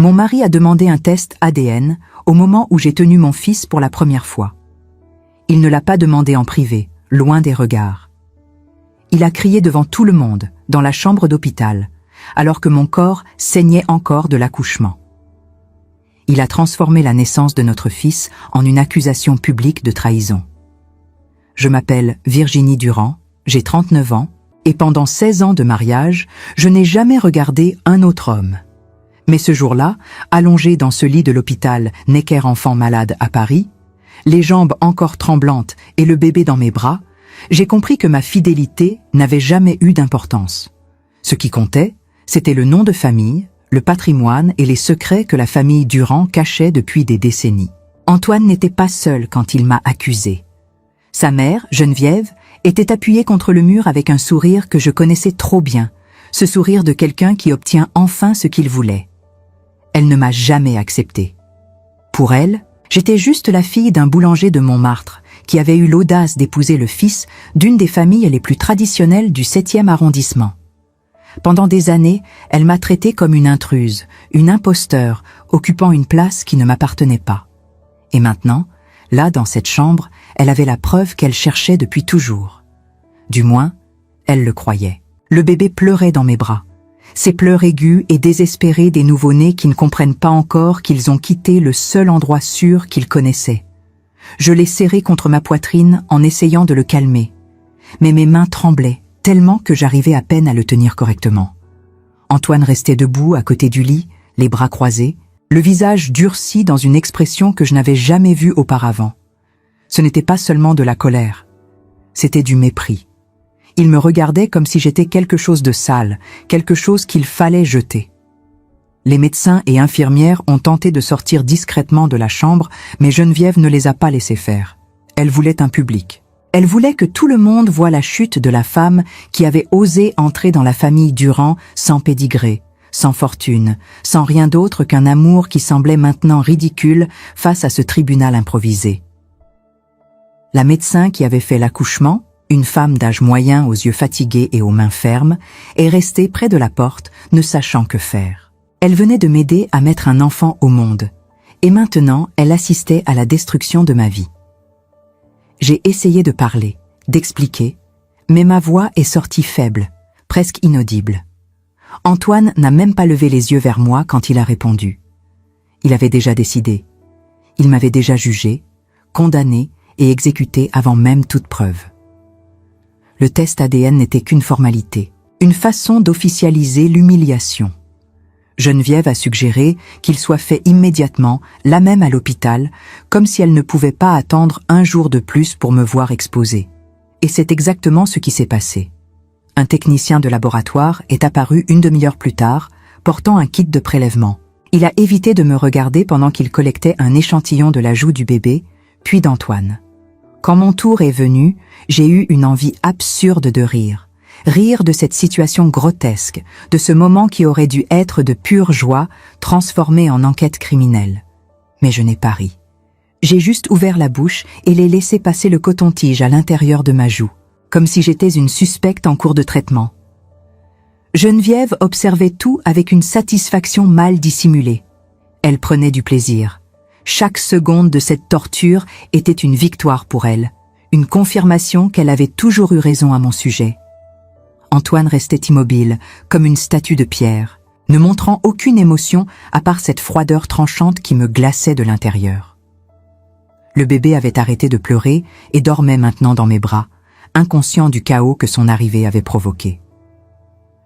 Mon mari a demandé un test ADN au moment où j'ai tenu mon fils pour la première fois. Il ne l'a pas demandé en privé, loin des regards. Il a crié devant tout le monde, dans la chambre d'hôpital, alors que mon corps saignait encore de l'accouchement. Il a transformé la naissance de notre fils en une accusation publique de trahison. Je m'appelle Virginie Durand, j'ai 39 ans, et pendant 16 ans de mariage, je n'ai jamais regardé un autre homme. Mais ce jour-là, allongé dans ce lit de l'hôpital Necker Enfants Malades à Paris, les jambes encore tremblantes et le bébé dans mes bras, j'ai compris que ma fidélité n'avait jamais eu d'importance. Ce qui comptait, c'était le nom de famille, le patrimoine et les secrets que la famille Durand cachait depuis des décennies. Antoine n'était pas seul quand il m'a accusé. Sa mère, Geneviève, était appuyée contre le mur avec un sourire que je connaissais trop bien, ce sourire de quelqu'un qui obtient enfin ce qu'il voulait. Elle ne m'a jamais accepté. Pour elle, j'étais juste la fille d'un boulanger de Montmartre qui avait eu l'audace d'épouser le fils d'une des familles les plus traditionnelles du 7e arrondissement. Pendant des années, elle m'a traitée comme une intruse, une imposteur, occupant une place qui ne m'appartenait pas. Et maintenant, là, dans cette chambre, elle avait la preuve qu'elle cherchait depuis toujours. Du moins, elle le croyait. Le bébé pleurait dans mes bras. Ces pleurs aigus et désespérés des nouveau-nés qui ne comprennent pas encore qu'ils ont quitté le seul endroit sûr qu'ils connaissaient. Je l'ai serré contre ma poitrine en essayant de le calmer. Mais mes mains tremblaient, tellement que j'arrivais à peine à le tenir correctement. Antoine restait debout à côté du lit, les bras croisés, le visage durci dans une expression que je n'avais jamais vue auparavant. Ce n'était pas seulement de la colère, c'était du mépris. Il me regardait comme si j'étais quelque chose de sale, quelque chose qu'il fallait jeter. Les médecins et infirmières ont tenté de sortir discrètement de la chambre, mais Geneviève ne les a pas laissés faire. Elle voulait un public. Elle voulait que tout le monde voie la chute de la femme qui avait osé entrer dans la famille Durand sans pédigré, sans fortune, sans rien d'autre qu'un amour qui semblait maintenant ridicule face à ce tribunal improvisé. La médecin qui avait fait l'accouchement, une femme d'âge moyen aux yeux fatigués et aux mains fermes, est restée près de la porte, ne sachant que faire. Elle venait de m'aider à mettre un enfant au monde, et maintenant elle assistait à la destruction de ma vie. J'ai essayé de parler, d'expliquer, mais ma voix est sortie faible, presque inaudible. Antoine n'a même pas levé les yeux vers moi quand il a répondu. Il avait déjà décidé. Il m'avait déjà jugé, condamné et exécuté avant même toute preuve. Le test ADN n'était qu'une formalité, une façon d'officialiser l'humiliation. Geneviève a suggéré qu'il soit fait immédiatement, là même à l'hôpital, comme si elle ne pouvait pas attendre un jour de plus pour me voir exposée. Et c'est exactement ce qui s'est passé. Un technicien de laboratoire est apparu une demi-heure plus tard, portant un kit de prélèvement. Il a évité de me regarder pendant qu'il collectait un échantillon de la joue du bébé, puis d'Antoine. Quand mon tour est venu, j'ai eu une envie absurde de rire. Rire de cette situation grotesque, de ce moment qui aurait dû être de pure joie, transformé en enquête criminelle. Mais je n'ai pas ri. J'ai juste ouvert la bouche et l'ai laissé passer le coton-tige à l'intérieur de ma joue, comme si j'étais une suspecte en cours de traitement. Geneviève observait tout avec une satisfaction mal dissimulée. Elle prenait du plaisir. Chaque seconde de cette torture était une victoire pour elle, une confirmation qu'elle avait toujours eu raison à mon sujet. Antoine restait immobile, comme une statue de pierre, ne montrant aucune émotion à part cette froideur tranchante qui me glaçait de l'intérieur. Le bébé avait arrêté de pleurer et dormait maintenant dans mes bras, inconscient du chaos que son arrivée avait provoqué.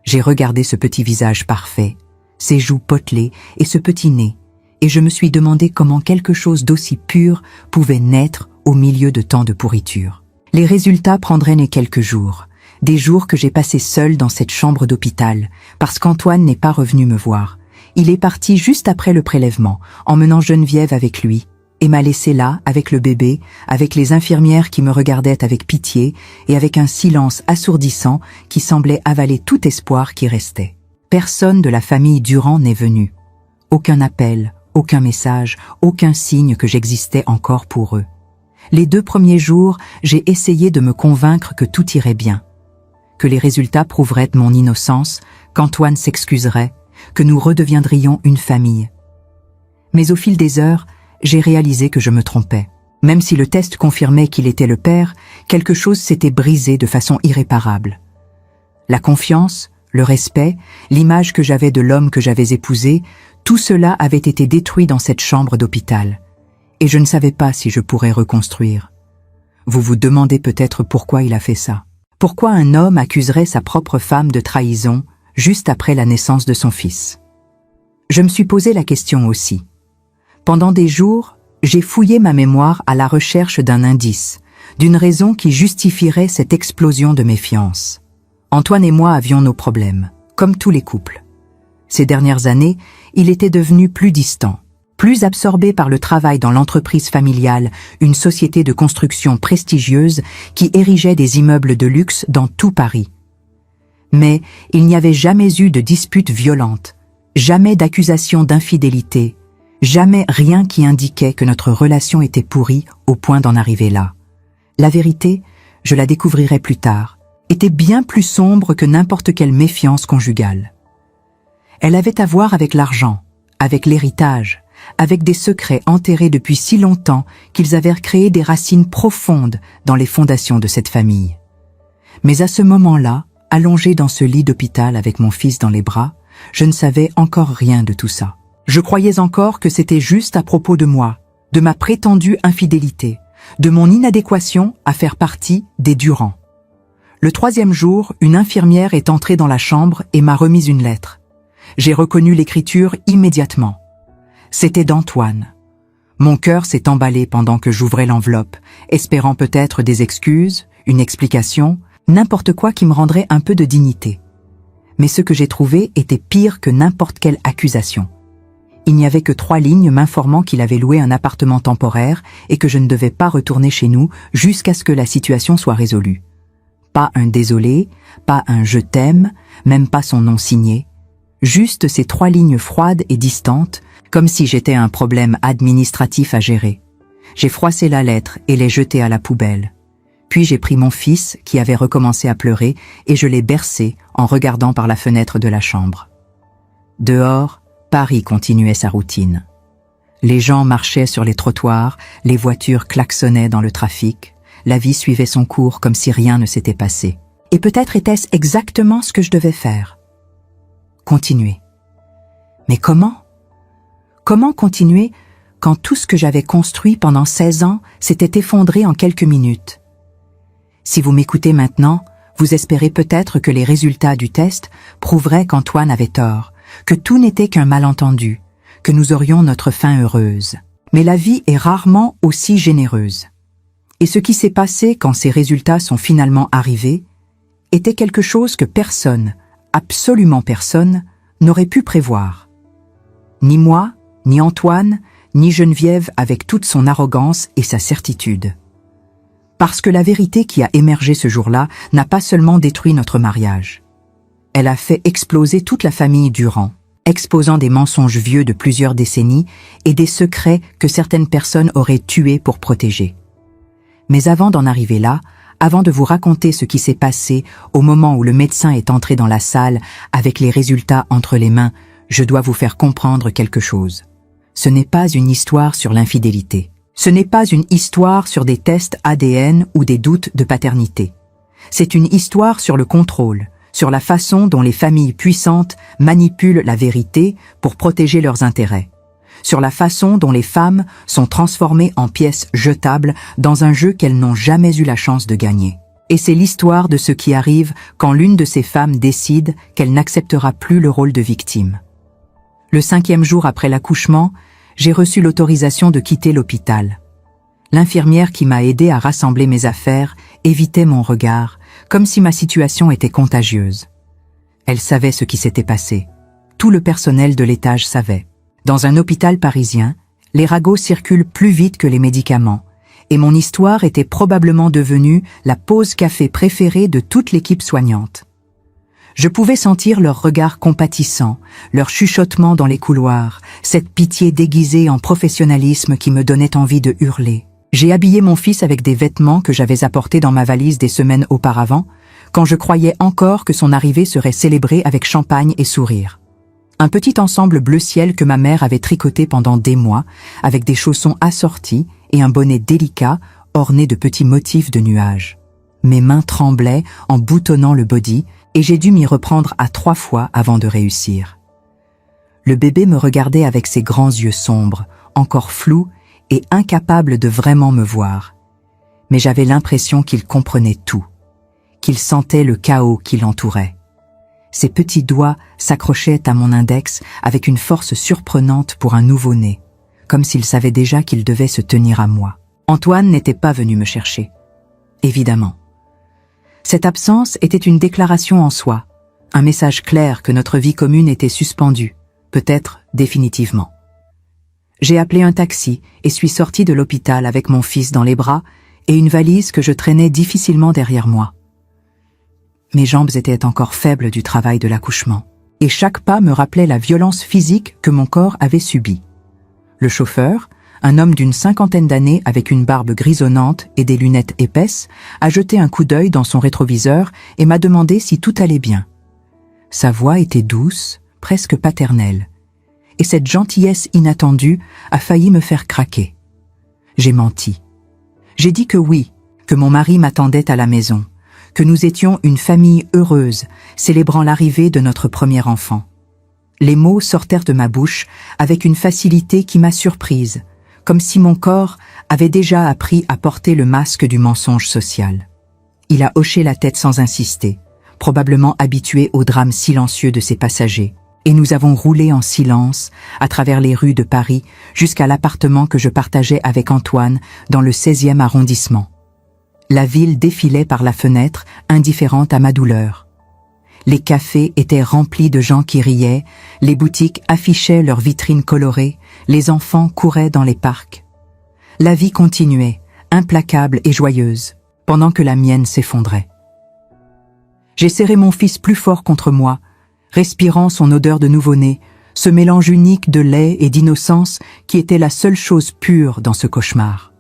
J'ai regardé ce petit visage parfait, ses joues potelées et ce petit nez, et je me suis demandé comment quelque chose d'aussi pur pouvait naître au milieu de tant de pourriture. Les résultats prendraient les quelques jours, des jours que j'ai passés seul dans cette chambre d'hôpital, parce qu'Antoine n'est pas revenu me voir. Il est parti juste après le prélèvement, emmenant Geneviève avec lui, et m'a laissé là, avec le bébé, avec les infirmières qui me regardaient avec pitié, et avec un silence assourdissant qui semblait avaler tout espoir qui restait. Personne de la famille Durand n'est venu. Aucun appel, aucun message, aucun signe que j'existais encore pour eux. Les 2 premiers jours, j'ai essayé de me convaincre que tout irait bien, que les résultats prouveraient mon innocence, qu'Antoine s'excuserait, que nous redeviendrions une famille. Mais au fil des heures, j'ai réalisé que je me trompais. Même si le test confirmait qu'il était le père, quelque chose s'était brisé de façon irréparable. La confiance, le respect, l'image que j'avais de l'homme que j'avais épousé, tout cela avait été détruit dans cette chambre d'hôpital. Et je ne savais pas si je pourrais reconstruire. Vous vous demandez peut-être pourquoi il a fait ça. Pourquoi un homme accuserait sa propre femme de trahison juste après la naissance de son fils? Je me suis posé la question aussi. Pendant des jours, j'ai fouillé ma mémoire à la recherche d'un indice, d'une raison qui justifierait cette explosion de méfiance. Antoine et moi avions nos problèmes, comme tous les couples. Ces dernières années, il était devenu plus distant, plus absorbé par le travail dans l'entreprise familiale, une société de construction prestigieuse qui érigeait des immeubles de luxe dans tout Paris. Mais il n'y avait jamais eu de dispute violente, jamais d'accusation d'infidélité, jamais rien qui indiquait que notre relation était pourrie au point d'en arriver là. La vérité, je la découvrirai plus tard, était bien plus sombre que n'importe quelle méfiance conjugale. Elle avait à voir avec l'argent, avec l'héritage, avec des secrets enterrés depuis si longtemps qu'ils avaient créé des racines profondes dans les fondations de cette famille. Mais à ce moment-là, allongé dans ce lit d'hôpital avec mon fils dans les bras, je ne savais encore rien de tout ça. Je croyais encore que c'était juste à propos de moi, de ma prétendue infidélité, de mon inadéquation à faire partie des Durand. Le 3e jour, une infirmière est entrée dans la chambre et m'a remis une lettre. J'ai reconnu l'écriture immédiatement. C'était d'Antoine. Mon cœur s'est emballé pendant que j'ouvrais l'enveloppe, espérant peut-être des excuses, une explication, n'importe quoi qui me rendrait un peu de dignité. Mais ce que j'ai trouvé était pire que n'importe quelle accusation. Il n'y avait que 3 lignes m'informant qu'il avait loué un appartement temporaire et que je ne devais pas retourner chez nous jusqu'à ce que la situation soit résolue. Pas un désolé, pas un je t'aime, même pas son nom signé. Juste ces 3 lignes froides et distantes, comme si j'étais un problème administratif à gérer. J'ai froissé la lettre et l'ai jetée à la poubelle. Puis j'ai pris mon fils, qui avait recommencé à pleurer, et je l'ai bercé en regardant par la fenêtre de la chambre. Dehors, Paris continuait sa routine. Les gens marchaient sur les trottoirs, les voitures klaxonnaient dans le trafic, la vie suivait son cours comme si rien ne s'était passé. Et peut-être était-ce exactement ce que je devais faire. Continuer. Mais comment? Comment continuer quand tout ce que j'avais construit pendant 16 ans s'était effondré en quelques minutes? Si vous m'écoutez maintenant, vous espérez peut-être que les résultats du test prouveraient qu'Antoine avait tort, que tout n'était qu'un malentendu, que nous aurions notre fin heureuse. Mais la vie est rarement aussi généreuse. Et ce qui s'est passé quand ces résultats sont finalement arrivés était quelque chose que personne, absolument personne, n'aurait pu prévoir. Ni moi, ni Antoine, ni Geneviève avec toute son arrogance et sa certitude. Parce que la vérité qui a émergé ce jour-là n'a pas seulement détruit notre mariage. Elle a fait exploser toute la famille Durand, exposant des mensonges vieux de plusieurs décennies et des secrets que certaines personnes auraient tués pour protéger. Mais avant d'en arriver là, avant de vous raconter ce qui s'est passé au moment où le médecin est entré dans la salle avec les résultats entre les mains, je dois vous faire comprendre quelque chose. Ce n'est pas une histoire sur l'infidélité. Ce n'est pas une histoire sur des tests ADN ou des doutes de paternité. C'est une histoire sur le contrôle, sur la façon dont les familles puissantes manipulent la vérité pour protéger leurs intérêts, sur la façon dont les femmes sont transformées en pièces jetables dans un jeu qu'elles n'ont jamais eu la chance de gagner. Et c'est l'histoire de ce qui arrive quand l'une de ces femmes décide qu'elle n'acceptera plus le rôle de victime. Le 5e jour après l'accouchement, j'ai reçu l'autorisation de quitter l'hôpital. L'infirmière qui m'a aidé à rassembler mes affaires évitait mon regard, comme si ma situation était contagieuse. Elle savait ce qui s'était passé. Tout le personnel de l'étage savait. Dans un hôpital parisien, les ragots circulent plus vite que les médicaments, et mon histoire était probablement devenue la pause café préférée de toute l'équipe soignante. Je pouvais sentir leur regard compatissant, leur chuchotement dans les couloirs, cette pitié déguisée en professionnalisme qui me donnait envie de hurler. J'ai habillé mon fils avec des vêtements que j'avais apportés dans ma valise des semaines auparavant, quand je croyais encore que son arrivée serait célébrée avec champagne et sourire. Un petit ensemble bleu ciel que ma mère avait tricoté pendant des mois, avec des chaussons assortis et un bonnet délicat orné de petits motifs de nuages. Mes mains tremblaient en boutonnant le body et j'ai dû m'y reprendre à 3 fois avant de réussir. Le bébé me regardait avec ses grands yeux sombres, encore flous et incapable de vraiment me voir. Mais j'avais l'impression qu'il comprenait tout, qu'il sentait le chaos qui l'entourait. Ses petits doigts s'accrochaient à mon index avec une force surprenante pour un nouveau-né, comme s'il savait déjà qu'il devait se tenir à moi. Antoine n'était pas venu me chercher. Évidemment. Cette absence était une déclaration en soi, un message clair que notre vie commune était suspendue, peut-être définitivement. J'ai appelé un taxi et suis sortie de l'hôpital avec mon fils dans les bras et une valise que je traînais difficilement derrière moi. Mes jambes étaient encore faibles du travail de l'accouchement, et chaque pas me rappelait la violence physique que mon corps avait subie. Le chauffeur, un homme d'une 50aine d'années avec une barbe grisonnante et des lunettes épaisses, a jeté un coup d'œil dans son rétroviseur et m'a demandé si tout allait bien. Sa voix était douce, presque paternelle, et cette gentillesse inattendue a failli me faire craquer. J'ai menti. J'ai dit que oui, que mon mari m'attendait à la maison, que nous étions une famille heureuse, célébrant l'arrivée de notre premier enfant. Les mots sortèrent de ma bouche avec une facilité qui m'a surprise, comme si mon corps avait déjà appris à porter le masque du mensonge social. Il a hoché la tête sans insister, probablement habitué au drame silencieux de ses passagers, et nous avons roulé en silence à travers les rues de Paris jusqu'à l'appartement que je partageais avec Antoine dans le 16e arrondissement. La ville défilait par la fenêtre, indifférente à ma douleur. Les cafés étaient remplis de gens qui riaient, les boutiques affichaient leurs vitrines colorées, les enfants couraient dans les parcs. La vie continuait, implacable et joyeuse, pendant que la mienne s'effondrait. J'ai serré mon fils plus fort contre moi, respirant son odeur de nouveau-né, ce mélange unique de lait et d'innocence qui était la seule chose pure dans ce cauchemar.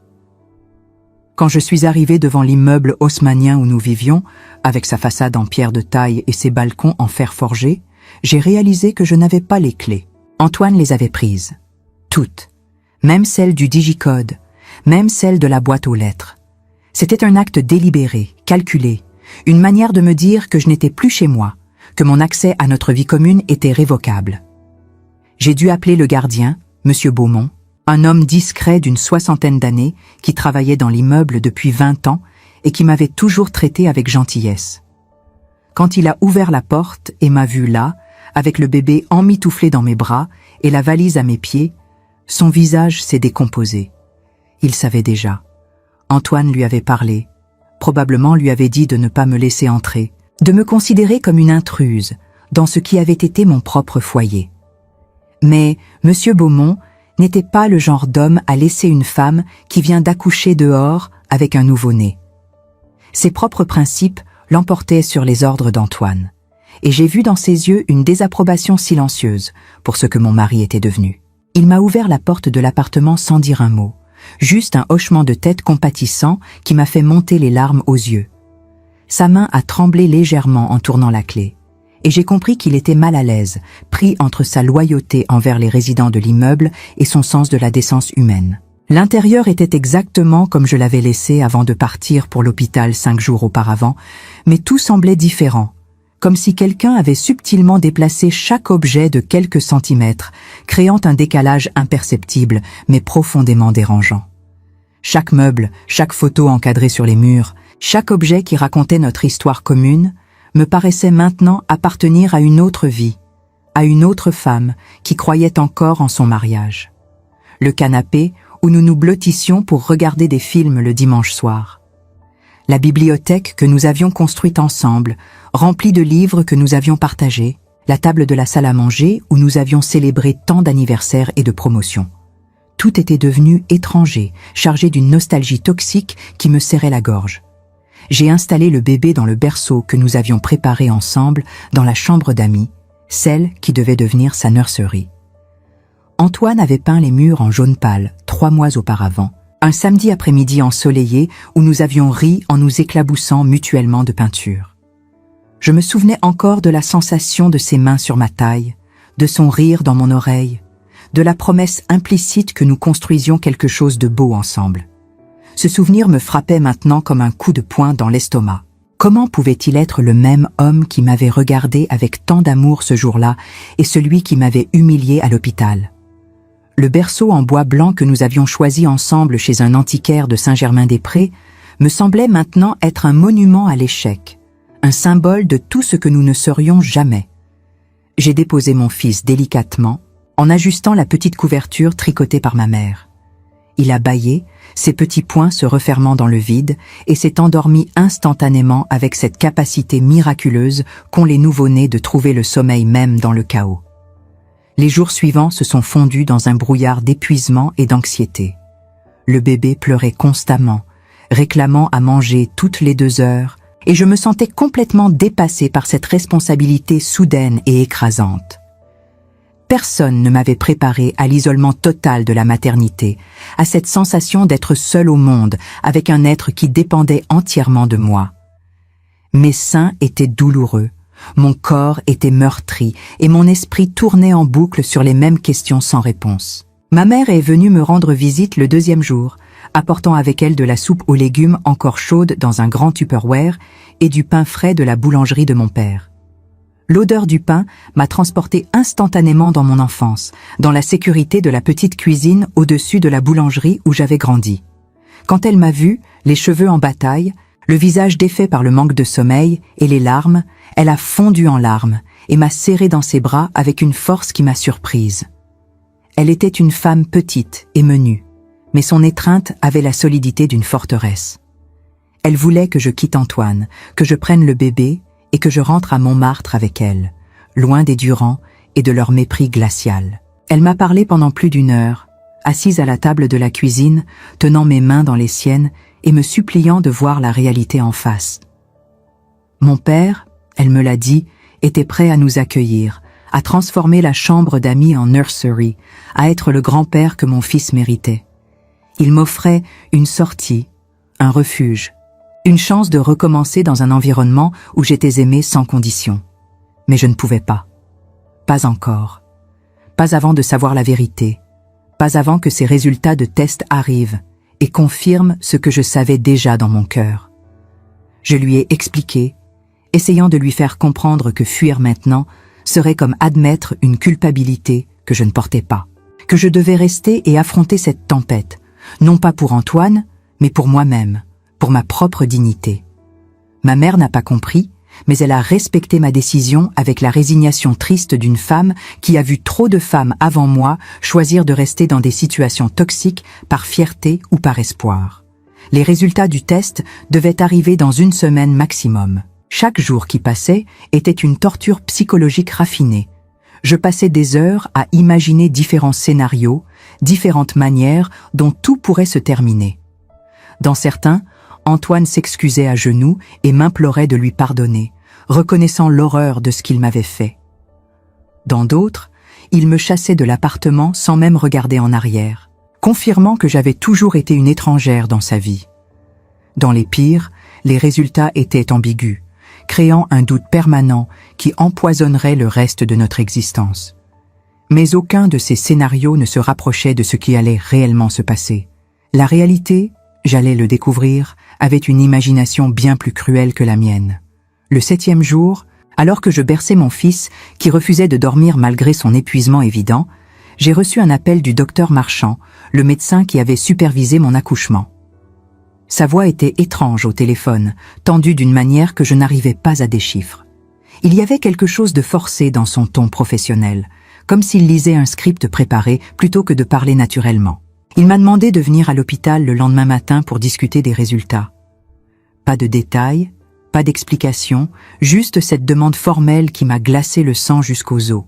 Quand je suis arrivée devant l'immeuble haussmannien où nous vivions, avec sa façade en pierre de taille et ses balcons en fer forgé, j'ai réalisé que je n'avais pas les clés. Antoine les avait prises. Toutes. Même celles du digicode, même celles de la boîte aux lettres. C'était un acte délibéré, calculé, une manière de me dire que je n'étais plus chez moi, que mon accès à notre vie commune était révocable. J'ai dû appeler le gardien, Monsieur Beaumont, un homme discret d'une 60aine d'années qui travaillait dans l'immeuble depuis 20 ans et qui m'avait toujours traité avec gentillesse. Quand il a ouvert la porte et m'a vu là, avec le bébé emmitouflé dans mes bras et la valise à mes pieds, son visage s'est décomposé. Il savait déjà. Antoine lui avait parlé, probablement lui avait dit de ne pas me laisser entrer, de me considérer comme une intruse dans ce qui avait été mon propre foyer. Mais Monsieur Beaumont n'était pas le genre d'homme à laisser une femme qui vient d'accoucher dehors avec un nouveau-né. Ses propres principes l'emportaient sur les ordres d'Antoine, et j'ai vu dans ses yeux une désapprobation silencieuse pour ce que mon mari était devenu. Il m'a ouvert la porte de l'appartement sans dire un mot, juste un hochement de tête compatissant qui m'a fait monter les larmes aux yeux. Sa main a tremblé légèrement en tournant la clé, et j'ai compris qu'il était mal à l'aise, pris entre sa loyauté envers les résidents de l'immeuble et son sens de la décence humaine. L'intérieur était exactement comme je l'avais laissé avant de partir pour l'hôpital 5 jours auparavant, mais tout semblait différent, comme si quelqu'un avait subtilement déplacé chaque objet de quelques centimètres, créant un décalage imperceptible, mais profondément dérangeant. Chaque meuble, chaque photo encadrée sur les murs, chaque objet qui racontait notre histoire commune, me paraissait maintenant appartenir à une autre vie, à une autre femme qui croyait encore en son mariage. Le canapé où nous nous blottissions pour regarder des films le dimanche soir. La bibliothèque que nous avions construite ensemble, remplie de livres que nous avions partagés, la table de la salle à manger où nous avions célébré tant d'anniversaires et de promotions. Tout était devenu étranger, chargé d'une nostalgie toxique qui me serrait la gorge. J'ai installé le bébé dans le berceau que nous avions préparé ensemble dans la chambre d'amis, celle qui devait devenir sa nursery. Antoine avait peint les murs en jaune pâle 3 mois auparavant, un samedi après-midi ensoleillé où nous avions ri en nous éclaboussant mutuellement de peinture. Je me souvenais encore de la sensation de ses mains sur ma taille, de son rire dans mon oreille, de la promesse implicite que nous construisions quelque chose de beau ensemble. Ce souvenir me frappait maintenant comme un coup de poing dans l'estomac. Comment pouvait-il être le même homme qui m'avait regardé avec tant d'amour ce jour-là et celui qui m'avait humilié à l'hôpital? Le berceau en bois blanc que nous avions choisi ensemble chez un antiquaire de Saint-Germain-des-Prés me semblait maintenant être un monument à l'échec, un symbole de tout ce que nous ne serions jamais. J'ai déposé mon fils délicatement, en ajustant la petite couverture tricotée par ma mère. Il a bâillé, ses petits poings se refermant dans le vide, et s'est endormi instantanément avec cette capacité miraculeuse qu'ont les nouveau-nés de trouver le sommeil même dans le chaos. Les jours suivants se sont fondus dans un brouillard d'épuisement et d'anxiété. Le bébé pleurait constamment, réclamant à manger toutes les 2 heures, et je me sentais complètement dépassée par cette responsabilité soudaine et écrasante. Personne ne m'avait préparé à l'isolement total de la maternité, à cette sensation d'être seule au monde avec un être qui dépendait entièrement de moi. Mes seins étaient douloureux, mon corps était meurtri et mon esprit tournait en boucle sur les mêmes questions sans réponse. Ma mère est venue me rendre visite le 2e jour, apportant avec elle de la soupe aux légumes encore chaude dans un grand Tupperware et du pain frais de la boulangerie de mon père. L'odeur du pain m'a transporté instantanément dans mon enfance, dans la sécurité de la petite cuisine au-dessus de la boulangerie où j'avais grandi. Quand elle m'a vu, les cheveux en bataille, le visage défait par le manque de sommeil et les larmes, elle a fondu en larmes et m'a serré dans ses bras avec une force qui m'a surprise. Elle était une femme petite et menue, mais son étreinte avait la solidité d'une forteresse. Elle voulait que je quitte Antoine, que je prenne le bébé et que je rentre à Montmartre avec elle, loin des Durand et de leur mépris glacial. Elle m'a parlé pendant plus d'1 heure, assise à la table de la cuisine, tenant mes mains dans les siennes et me suppliant de voir la réalité en face. Mon père, elle me l'a dit, était prêt à nous accueillir, à transformer la chambre d'amis en nursery, à être le grand-père que mon fils méritait. Il m'offrait une sortie, un refuge, une chance de recommencer dans un environnement où j'étais aimée sans condition. Mais je ne pouvais pas. Pas encore. Pas avant de savoir la vérité. Pas avant que ces résultats de test arrivent et confirment ce que je savais déjà dans mon cœur. Je lui ai expliqué, essayant de lui faire comprendre que fuir maintenant serait comme admettre une culpabilité que je ne portais pas. Que je devais rester et affronter cette tempête, non pas pour Antoine, mais pour moi-même, pour ma propre dignité. Ma mère n'a pas compris, mais elle a respecté ma décision avec la résignation triste d'une femme qui a vu trop de femmes avant moi choisir de rester dans des situations toxiques par fierté ou par espoir. Les résultats du test devaient arriver dans 1 semaine maximum. Chaque jour qui passait était une torture psychologique raffinée. Je passais des heures à imaginer différents scénarios, différentes manières dont tout pourrait se terminer. Dans certains, Antoine s'excusait à genoux et m'implorait de lui pardonner, reconnaissant l'horreur de ce qu'il m'avait fait. Dans d'autres, il me chassait de l'appartement sans même regarder en arrière, confirmant que j'avais toujours été une étrangère dans sa vie. Dans les pires, les résultats étaient ambigus, créant un doute permanent qui empoisonnerait le reste de notre existence. Mais aucun de ces scénarios ne se rapprochait de ce qui allait réellement se passer. La réalité, j'allais le découvrir, avait une imagination bien plus cruelle que la mienne. Le 7e jour, alors que je berçais mon fils, qui refusait de dormir malgré son épuisement évident, j'ai reçu un appel du docteur Marchand, le médecin qui avait supervisé mon accouchement. Sa voix était étrange au téléphone, tendue d'une manière que je n'arrivais pas à déchiffrer. Il y avait quelque chose de forcé dans son ton professionnel, comme s'il lisait un script préparé plutôt que de parler naturellement. Il m'a demandé de venir à l'hôpital le lendemain matin pour discuter des résultats. Pas de détails, pas d'explications, juste cette demande formelle qui m'a glacé le sang jusqu'aux os.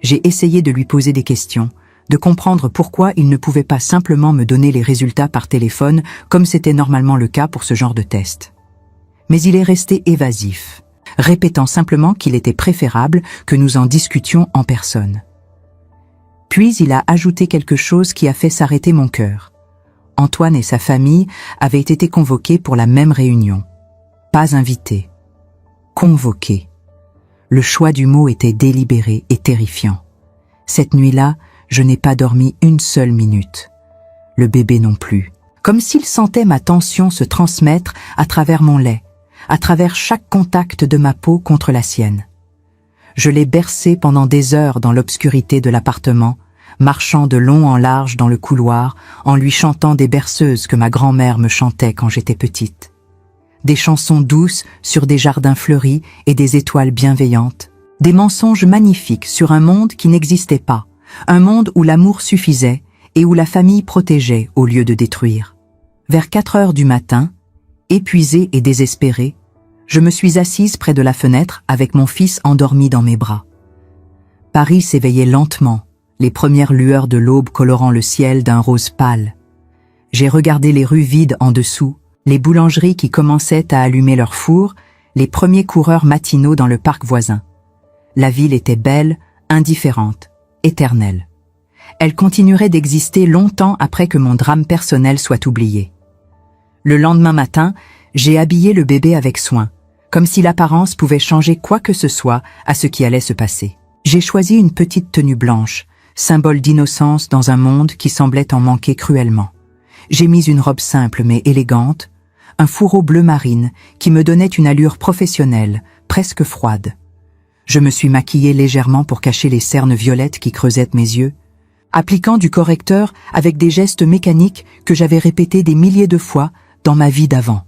J'ai essayé de lui poser des questions, de comprendre pourquoi il ne pouvait pas simplement me donner les résultats par téléphone comme c'était normalement le cas pour ce genre de test. Mais il est resté évasif, répétant simplement qu'il était préférable que nous en discutions en personne. Puis il a ajouté quelque chose qui a fait s'arrêter mon cœur. Antoine et sa famille avaient été convoqués pour la même réunion. Pas invités. Convoqués. Le choix du mot était délibéré et terrifiant. Cette nuit-là, je n'ai pas dormi une seule minute. Le bébé non plus. Comme s'il sentait ma tension se transmettre à travers mon lait, à travers chaque contact de ma peau contre la sienne. Je l'ai bercé pendant des heures dans l'obscurité de l'appartement, marchant de long en large dans le couloir, en lui chantant des berceuses que ma grand-mère me chantait quand j'étais petite. Des chansons douces sur des jardins fleuris et des étoiles bienveillantes. Des mensonges magnifiques sur un monde qui n'existait pas, un monde où l'amour suffisait et où la famille protégeait au lieu de détruire. Vers 4 heures du matin, épuisée et désespérée, je me suis assise près de la fenêtre avec mon fils endormi dans mes bras. Paris s'éveillait lentement, les premières lueurs de l'aube colorant le ciel d'un rose pâle. J'ai regardé les rues vides en dessous, les boulangeries qui commençaient à allumer leurs fours, les premiers coureurs matinaux dans le parc voisin. La ville était belle, indifférente, éternelle. Elle continuerait d'exister longtemps après que mon drame personnel soit oublié. Le lendemain matin, j'ai habillé le bébé avec soin, comme si l'apparence pouvait changer quoi que ce soit à ce qui allait se passer. J'ai choisi une petite tenue blanche, symbole d'innocence dans un monde qui semblait en manquer cruellement. J'ai mis une robe simple mais élégante, un fourreau bleu marine qui me donnait une allure professionnelle, presque froide. Je me suis maquillée légèrement pour cacher les cernes violettes qui creusaient mes yeux, appliquant du correcteur avec des gestes mécaniques que j'avais répétés des milliers de fois dans ma vie d'avant.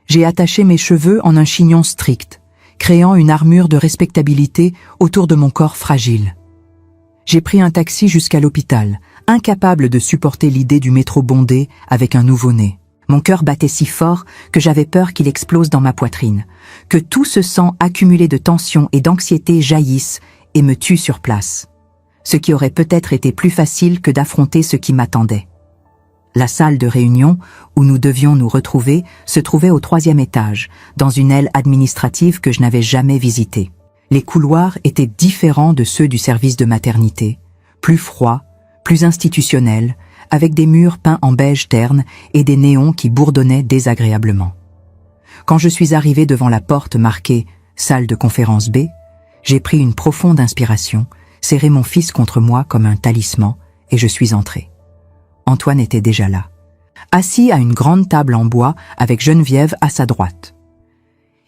J'ai attaché mes cheveux en un chignon strict, créant une armure de respectabilité autour de mon corps fragile. J'ai pris un taxi jusqu'à l'hôpital, incapable de supporter l'idée du métro bondé avec un nouveau-né. Mon cœur battait si fort que j'avais peur qu'il explose dans ma poitrine, que tout ce sang accumulé de tension et d'anxiété jaillisse et me tue sur place. Ce qui aurait peut-être été plus facile que d'affronter ce qui m'attendait. La salle de réunion, où nous devions nous retrouver, se trouvait au 3e étage, dans une aile administrative que je n'avais jamais visitée. Les couloirs étaient différents de ceux du service de maternité, plus froids, plus institutionnels, avec des murs peints en beige terne et des néons qui bourdonnaient désagréablement. Quand je suis arrivé devant la porte marquée « Salle de conférence B », j'ai pris une profonde inspiration, serré mon fils contre moi comme un talisman, et je suis entré. Antoine était déjà là, assis à une grande table en bois avec Geneviève à sa droite.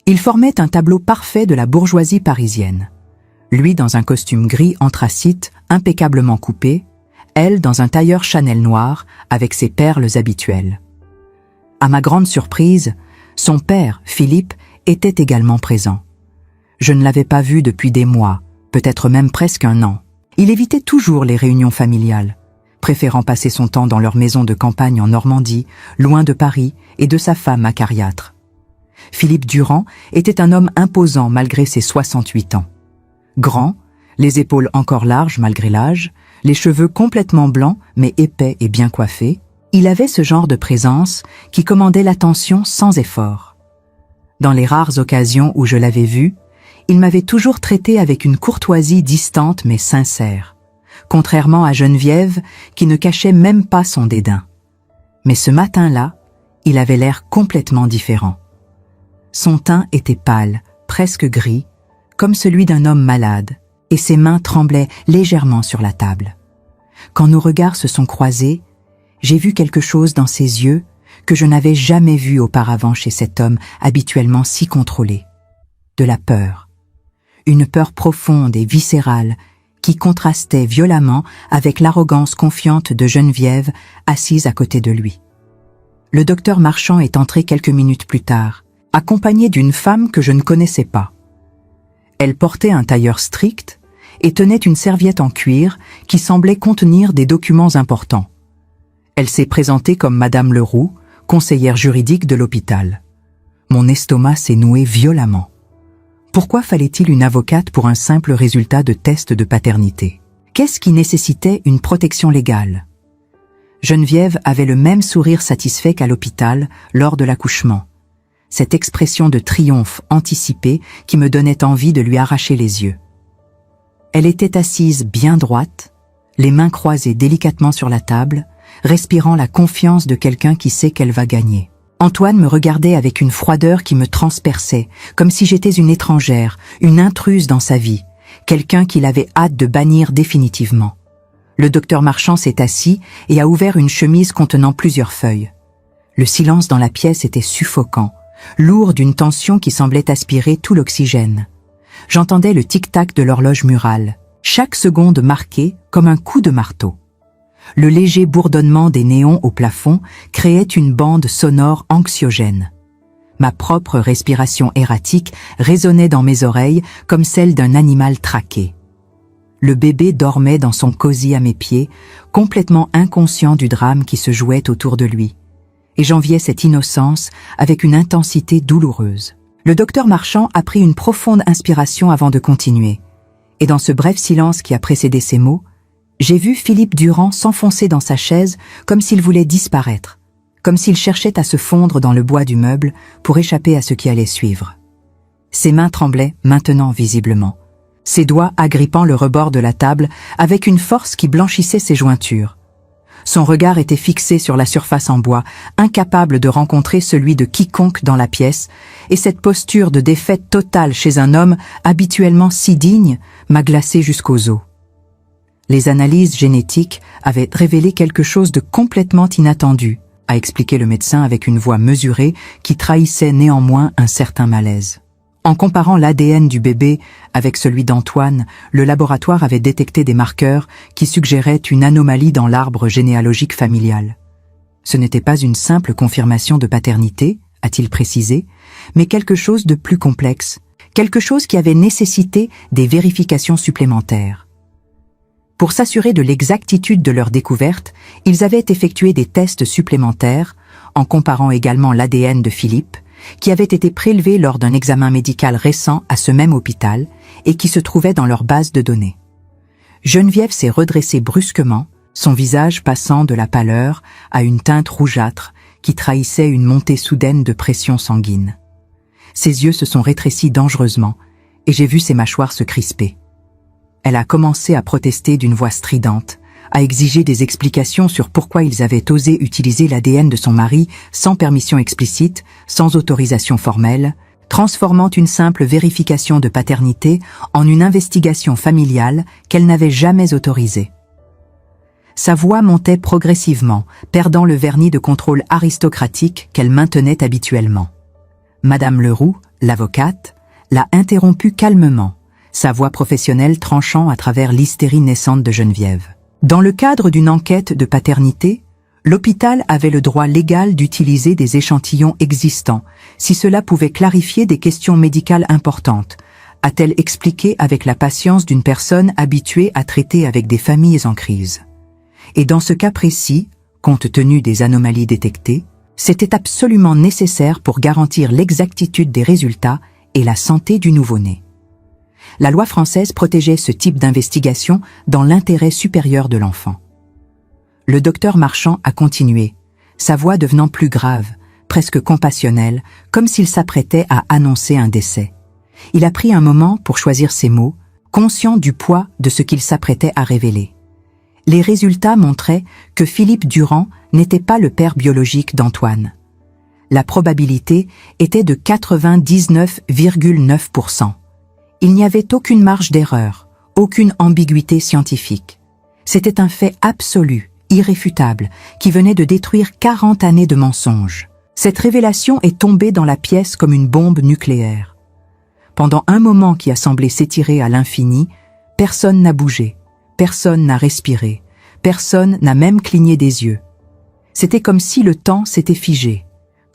Il formait un tableau parfait de la bourgeoisie parisienne. Lui dans un costume gris anthracite impeccablement coupé, elle dans un tailleur Chanel noir avec ses perles habituelles. À ma grande surprise, son père, Philippe, était également présent. Je ne l'avais pas vu depuis des mois, peut-être même presque un an. Il évitait toujours les réunions familiales, préférant passer son temps dans leur maison de campagne en Normandie, loin de Paris et de sa femme acariâtre. Philippe Durand était un homme imposant malgré ses 68 ans. Grand, les épaules encore larges malgré l'âge, les cheveux complètement blancs mais épais et bien coiffés, il avait ce genre de présence qui commandait l'attention sans effort. Dans les rares occasions où je l'avais vu, il m'avait toujours traité avec une courtoisie distante mais sincère, contrairement à Geneviève qui ne cachait même pas son dédain. Mais ce matin-là, il avait l'air complètement différent. Son teint était pâle, presque gris, comme celui d'un homme malade, et ses mains tremblaient légèrement sur la table. Quand nos regards se sont croisés, j'ai vu quelque chose dans ses yeux que je n'avais jamais vu auparavant chez cet homme habituellement si contrôlé. De la peur. Une peur profonde et viscérale qui contrastait violemment avec l'arrogance confiante de Geneviève assise à côté de lui. Le docteur Marchand est entré quelques minutes plus tard, accompagné d'une femme que je ne connaissais pas. Elle portait un tailleur strict et tenait une serviette en cuir qui semblait contenir des documents importants. Elle s'est présentée comme Madame Leroux, conseillère juridique de l'hôpital. Mon estomac s'est noué violemment. Pourquoi fallait-il une avocate pour un simple résultat de test de paternité? Qu'est-ce qui nécessitait une protection légale? Geneviève avait le même sourire satisfait qu'à l'hôpital lors de l'accouchement. Cette expression de triomphe anticipé qui me donnait envie de lui arracher les yeux. Elle était assise bien droite, les mains croisées délicatement sur la table, respirant la confiance de quelqu'un qui sait qu'elle va gagner. Antoine me regardait avec une froideur qui me transperçait, comme si j'étais une étrangère, une intruse dans sa vie, quelqu'un qu'il avait hâte de bannir définitivement. Le docteur Marchand s'est assis et a ouvert une chemise contenant plusieurs feuilles. Le silence dans la pièce était suffocant, lourd d'une tension qui semblait aspirer tout l'oxygène. J'entendais le tic-tac de l'horloge murale, chaque seconde marquée comme un coup de marteau. Le léger bourdonnement des néons au plafond créait une bande sonore anxiogène. Ma propre respiration erratique résonnait dans mes oreilles comme celle d'un animal traqué. Le bébé dormait dans son cosy à mes pieds, complètement inconscient du drame qui se jouait autour de lui. Et j'enviais cette innocence avec une intensité douloureuse. Le docteur Marchand a pris une profonde inspiration avant de continuer. Et dans ce bref silence qui a précédé ces mots, j'ai vu Philippe Durand s'enfoncer dans sa chaise comme s'il voulait disparaître, comme s'il cherchait à se fondre dans le bois du meuble pour échapper à ce qui allait suivre. Ses mains tremblaient maintenant visiblement, ses doigts agrippant le rebord de la table avec une force qui blanchissait ses jointures. Son regard était fixé sur la surface en bois, incapable de rencontrer celui de quiconque dans la pièce, et cette posture de défaite totale chez un homme habituellement si digne m'a glacé jusqu'aux os. Les analyses génétiques avaient révélé quelque chose de complètement inattendu, a expliqué le médecin avec une voix mesurée qui trahissait néanmoins un certain malaise. En comparant l'ADN du bébé avec celui d'Antoine, le laboratoire avait détecté des marqueurs qui suggéraient une anomalie dans l'arbre généalogique familial. Ce n'était pas une simple confirmation de paternité, a-t-il précisé, mais quelque chose de plus complexe, quelque chose qui avait nécessité des vérifications supplémentaires. Pour s'assurer de l'exactitude de leur découverte, ils avaient effectué des tests supplémentaires, en comparant également l'ADN de Philippe, qui avait été prélevé lors d'un examen médical récent à ce même hôpital et qui se trouvait dans leur base de données. Geneviève s'est redressée brusquement, son visage passant de la pâleur à une teinte rougeâtre qui trahissait une montée soudaine de pression sanguine. Ses yeux se sont rétrécis dangereusement et j'ai vu ses mâchoires se crisper. Elle a commencé à protester d'une voix stridente, à exiger des explications sur pourquoi ils avaient osé utiliser l'ADN de son mari sans permission explicite, sans autorisation formelle, transformant une simple vérification de paternité en une investigation familiale qu'elle n'avait jamais autorisée. Sa voix montait progressivement, perdant le vernis de contrôle aristocratique qu'elle maintenait habituellement. Madame Leroux, l'avocate, l'a interrompue calmement, sa voix professionnelle tranchant à travers l'hystérie naissante de Geneviève. Dans le cadre d'une enquête de paternité, l'hôpital avait le droit légal d'utiliser des échantillons existants, si cela pouvait clarifier des questions médicales importantes, a-t-elle expliqué avec la patience d'une personne habituée à traiter avec des familles en crise. Et dans ce cas précis, compte tenu des anomalies détectées, c'était absolument nécessaire pour garantir l'exactitude des résultats et la santé du nouveau-né. La loi française protégeait ce type d'investigation dans l'intérêt supérieur de l'enfant. Le docteur Marchand a continué, sa voix devenant plus grave, presque compassionnelle, comme s'il s'apprêtait à annoncer un décès. Il a pris un moment pour choisir ses mots, conscient du poids de ce qu'il s'apprêtait à révéler. Les résultats montraient que Philippe Durand n'était pas le père biologique d'Antoine. La probabilité était de 99,9%. Il n'y avait aucune marge d'erreur, aucune ambiguïté scientifique. C'était un fait absolu, irréfutable, qui venait de détruire 40 années de mensonges. Cette révélation est tombée dans la pièce comme une bombe nucléaire. Pendant un moment qui a semblé s'étirer à l'infini, personne n'a bougé, personne n'a respiré, personne n'a même cligné des yeux. C'était comme si le temps s'était figé,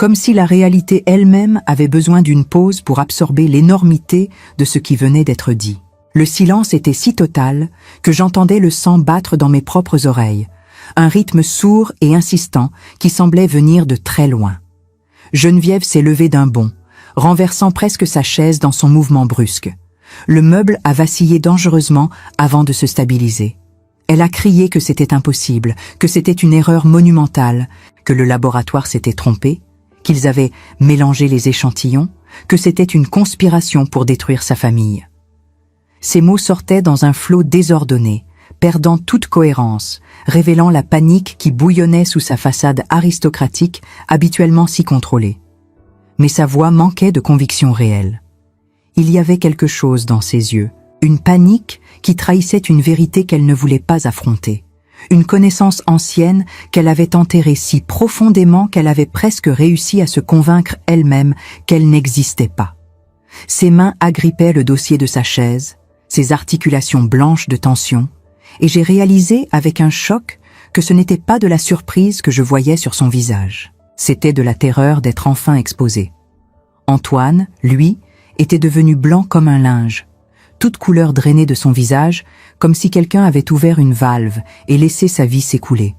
comme si la réalité elle-même avait besoin d'une pause pour absorber l'énormité de ce qui venait d'être dit. Le silence était si total que j'entendais le sang battre dans mes propres oreilles, un rythme sourd et insistant qui semblait venir de très loin. Geneviève s'est levée d'un bond, renversant presque sa chaise dans son mouvement brusque. Le meuble a vacillé dangereusement avant de se stabiliser. Elle a crié que c'était impossible, que c'était une erreur monumentale, que le laboratoire s'était trompé, qu'ils avaient mélangé les échantillons, que c'était une conspiration pour détruire sa famille. Ces mots sortaient dans un flot désordonné, perdant toute cohérence, révélant la panique qui bouillonnait sous sa façade aristocratique, habituellement si contrôlée. Mais sa voix manquait de conviction réelle. Il y avait quelque chose dans ses yeux, une panique qui trahissait une vérité qu'elle ne voulait pas affronter, une connaissance ancienne qu'elle avait enterrée si profondément qu'elle avait presque réussi à se convaincre elle-même qu'elle n'existait pas. Ses mains agrippaient le dossier de sa chaise, ses articulations blanches de tension, et j'ai réalisé avec un choc que ce n'était pas de la surprise que je voyais sur son visage. C'était de la terreur d'être enfin exposé. Antoine, lui, était devenu blanc comme un linge, toute couleur drainée de son visage, comme si quelqu'un avait ouvert une valve et laissé sa vie s'écouler.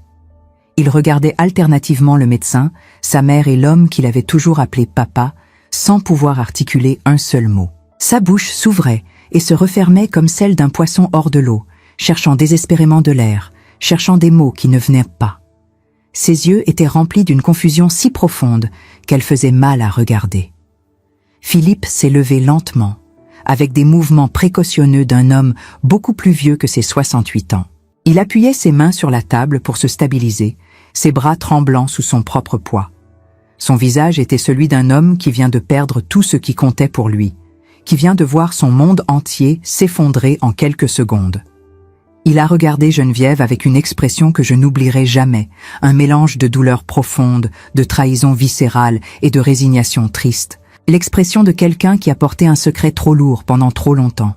Il regardait alternativement le médecin, sa mère et l'homme qu'il avait toujours appelé papa, sans pouvoir articuler un seul mot. Sa bouche s'ouvrait et se refermait comme celle d'un poisson hors de l'eau, cherchant désespérément de l'air, cherchant des mots qui ne venaient pas. Ses yeux étaient remplis d'une confusion si profonde qu'elle faisait mal à regarder. Philippe s'est levé lentement, avec des mouvements précautionneux d'un homme beaucoup plus vieux que ses 68 ans. Il appuyait ses mains sur la table pour se stabiliser, ses bras tremblants sous son propre poids. Son visage était celui d'un homme qui vient de perdre tout ce qui comptait pour lui, qui vient de voir son monde entier s'effondrer en quelques secondes. Il a regardé Geneviève avec une expression que je n'oublierai jamais, un mélange de douleur profonde, de trahison viscérale et de résignation triste, l'expression de quelqu'un qui a porté un secret trop lourd pendant trop longtemps.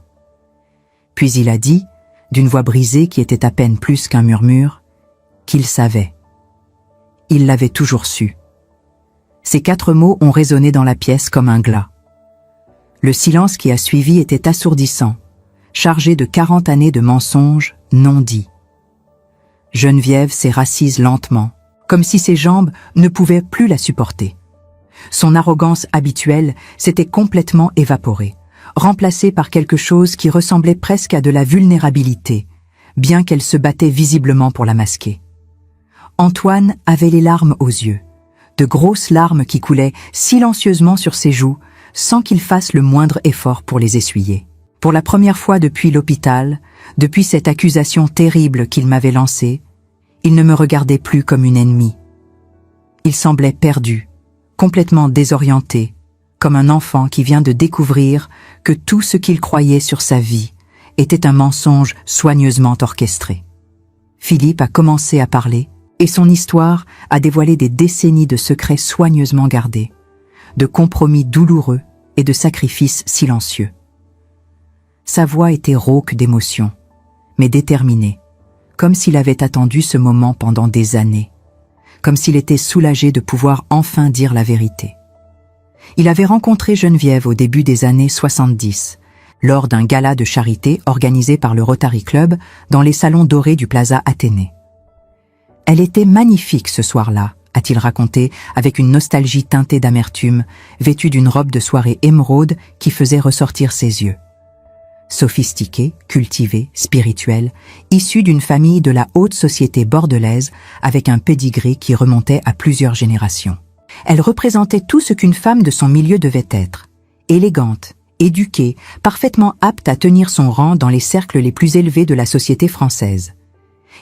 Puis il a dit, d'une voix brisée qui était à peine plus qu'un murmure, qu'il savait. Il l'avait toujours su. Ces 4 mots ont résonné dans la pièce comme un glas. Le silence qui a suivi était assourdissant, chargé de 40 années de mensonges non dits. Geneviève s'est rassise lentement, comme si ses jambes ne pouvaient plus la supporter. Son arrogance habituelle s'était complètement évaporée, remplacée par quelque chose qui ressemblait presque à de la vulnérabilité, bien qu'elle se battait visiblement pour la masquer. Antoine avait les larmes aux yeux, de grosses larmes qui coulaient silencieusement sur ses joues, sans qu'il fasse le moindre effort pour les essuyer. Pour la première fois depuis l'hôpital, depuis cette accusation terrible qu'il m'avait lancée, il ne me regardait plus comme une ennemie. Il semblait perdu, complètement désorienté, comme un enfant qui vient de découvrir que tout ce qu'il croyait sur sa vie était un mensonge soigneusement orchestré. Philippe a commencé à parler, et son histoire a dévoilé des décennies de secrets soigneusement gardés, de compromis douloureux et de sacrifices silencieux. Sa voix était rauque d'émotion, mais déterminée, comme s'il avait attendu ce moment pendant des années, comme s'il était soulagé de pouvoir enfin dire la vérité. Il avait rencontré Geneviève au début des années 70, lors d'un gala de charité organisé par le Rotary Club dans les salons dorés du Plaza Athénée. Elle était magnifique ce soir-là, a-t-il raconté avec une nostalgie teintée d'amertume, vêtue d'une robe de soirée émeraude qui faisait ressortir ses yeux. Sophistiquée, cultivée, spirituelle, issue d'une famille de la haute société bordelaise avec un pédigré qui remontait à plusieurs générations. Elle représentait tout ce qu'une femme de son milieu devait être, élégante, éduquée, parfaitement apte à tenir son rang dans les cercles les plus élevés de la société française.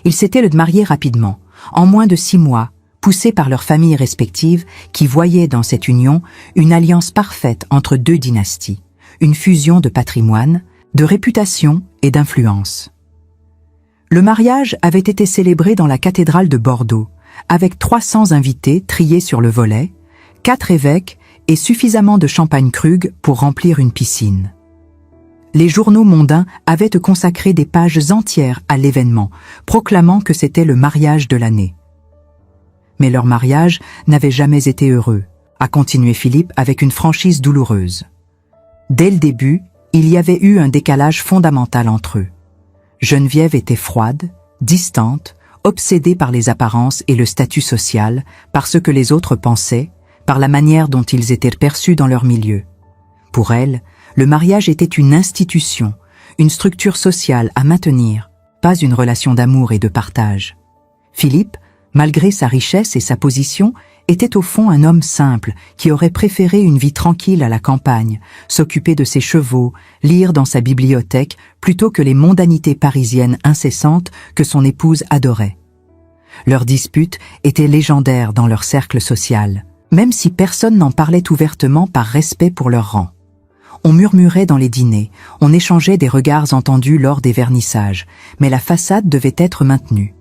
Ils s'étaient le mariés rapidement, en moins de 6 mois, poussés par leurs familles respectives qui voyaient dans cette union une alliance parfaite entre 2 dynasties, une fusion de patrimoine, de réputation et d'influence. Le mariage avait été célébré dans la cathédrale de Bordeaux, avec 300 invités triés sur le volet, 4 évêques et suffisamment de champagne krug pour remplir une piscine. Les journaux mondains avaient consacré des pages entières à l'événement, proclamant que c'était le mariage de l'année. Mais leur mariage n'avait jamais été heureux, a continué Philippe avec une franchise douloureuse. Dès le début, il y avait eu un décalage fondamental entre eux. Geneviève était froide, distante, obsédée par les apparences et le statut social, par ce que les autres pensaient, par la manière dont ils étaient perçus dans leur milieu. Pour elle, le mariage était une institution, une structure sociale à maintenir, pas une relation d'amour et de partage. Philippe, malgré sa richesse et sa position, était au fond un homme simple qui aurait préféré une vie tranquille à la campagne, s'occuper de ses chevaux, lire dans sa bibliothèque plutôt que les mondanités parisiennes incessantes que son épouse adorait. Leurs disputes étaient légendaires dans leur cercle social, même si personne n'en parlait ouvertement par respect pour leur rang. On murmurait dans les dîners, on échangeait des regards entendus lors des vernissages, mais la façade devait être maintenue.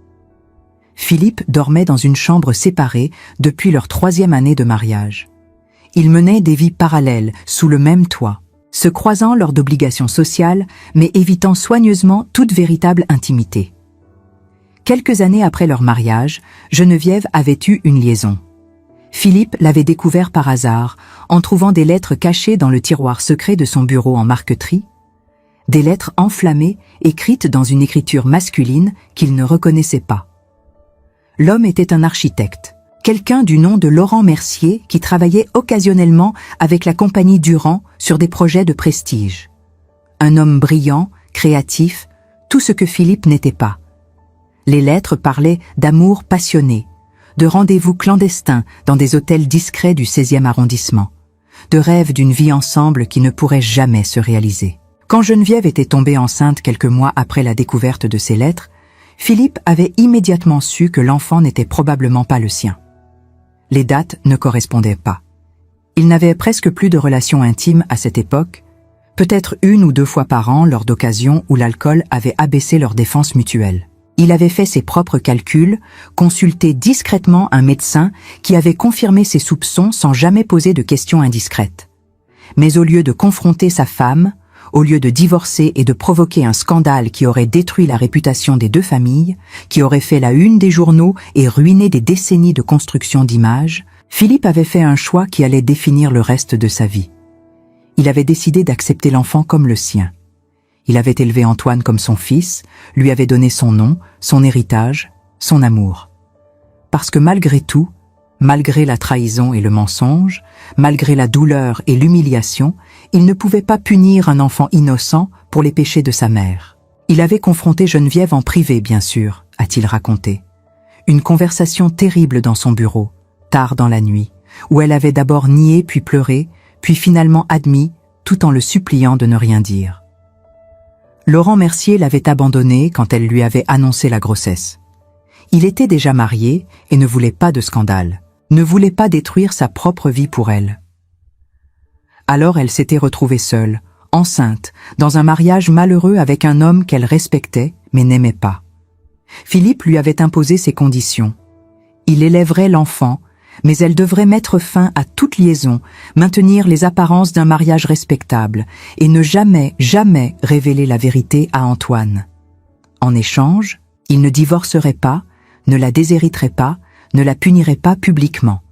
Philippe dormait dans une chambre séparée depuis leur 3e année de mariage. Ils menaient des vies parallèles, sous le même toit, se croisant lors d'obligations sociales, mais évitant soigneusement toute véritable intimité. Quelques années après leur mariage, Geneviève avait eu une liaison. Philippe l'avait découvert par hasard, en trouvant des lettres cachées dans le tiroir secret de son bureau en marqueterie, des lettres enflammées, écrites dans une écriture masculine qu'il ne reconnaissait pas. L'homme était un architecte, quelqu'un du nom de Laurent Mercier qui travaillait occasionnellement avec la compagnie Durand sur des projets de prestige. Un homme brillant, créatif, tout ce que Philippe n'était pas. Les lettres parlaient d'amour passionné, de rendez-vous clandestins dans des hôtels discrets du 16e arrondissement, de rêves d'une vie ensemble qui ne pourrait jamais se réaliser. Quand Geneviève était tombée enceinte quelques mois après la découverte de ces lettres, Philippe avait immédiatement su que l'enfant n'était probablement pas le sien. Les dates ne correspondaient pas. Ils n'avaient presque plus de relations intimes à cette époque, peut-être 1 ou 2 fois par an lors d'occasions où l'alcool avait abaissé leur défense mutuelle. Il avait fait ses propres calculs, consulté discrètement un médecin qui avait confirmé ses soupçons sans jamais poser de questions indiscrètes. Mais au lieu de confronter sa femme, au lieu de divorcer et de provoquer un scandale qui aurait détruit la réputation des 2 familles, qui aurait fait la une des journaux et ruiné des décennies de construction d'images, Philippe avait fait un choix qui allait définir le reste de sa vie. Il avait décidé d'accepter l'enfant comme le sien. Il avait élevé Antoine comme son fils, lui avait donné son nom, son héritage, son amour. Parce que malgré tout, malgré la trahison et le mensonge, malgré la douleur et l'humiliation, il ne pouvait pas punir un enfant innocent pour les péchés de sa mère. Il avait confronté Geneviève en privé, bien sûr, a-t-il raconté. Une conversation terrible dans son bureau, tard dans la nuit, où elle avait d'abord nié puis pleuré, puis finalement admis, tout en le suppliant de ne rien dire. Laurent Mercier l'avait abandonnée quand elle lui avait annoncé la grossesse. Il était déjà marié et ne voulait pas de scandale, ne voulait pas détruire sa propre vie pour elle. Alors elle s'était retrouvée seule, enceinte, dans un mariage malheureux avec un homme qu'elle respectait mais n'aimait pas. Philippe lui avait imposé ses conditions. Il élèverait l'enfant, mais elle devrait mettre fin à toute liaison, maintenir les apparences d'un mariage respectable et ne jamais, jamais révéler la vérité à Antoine. En échange, il ne divorcerait pas, ne la déshériterait pas, ne la punirait pas publiquement.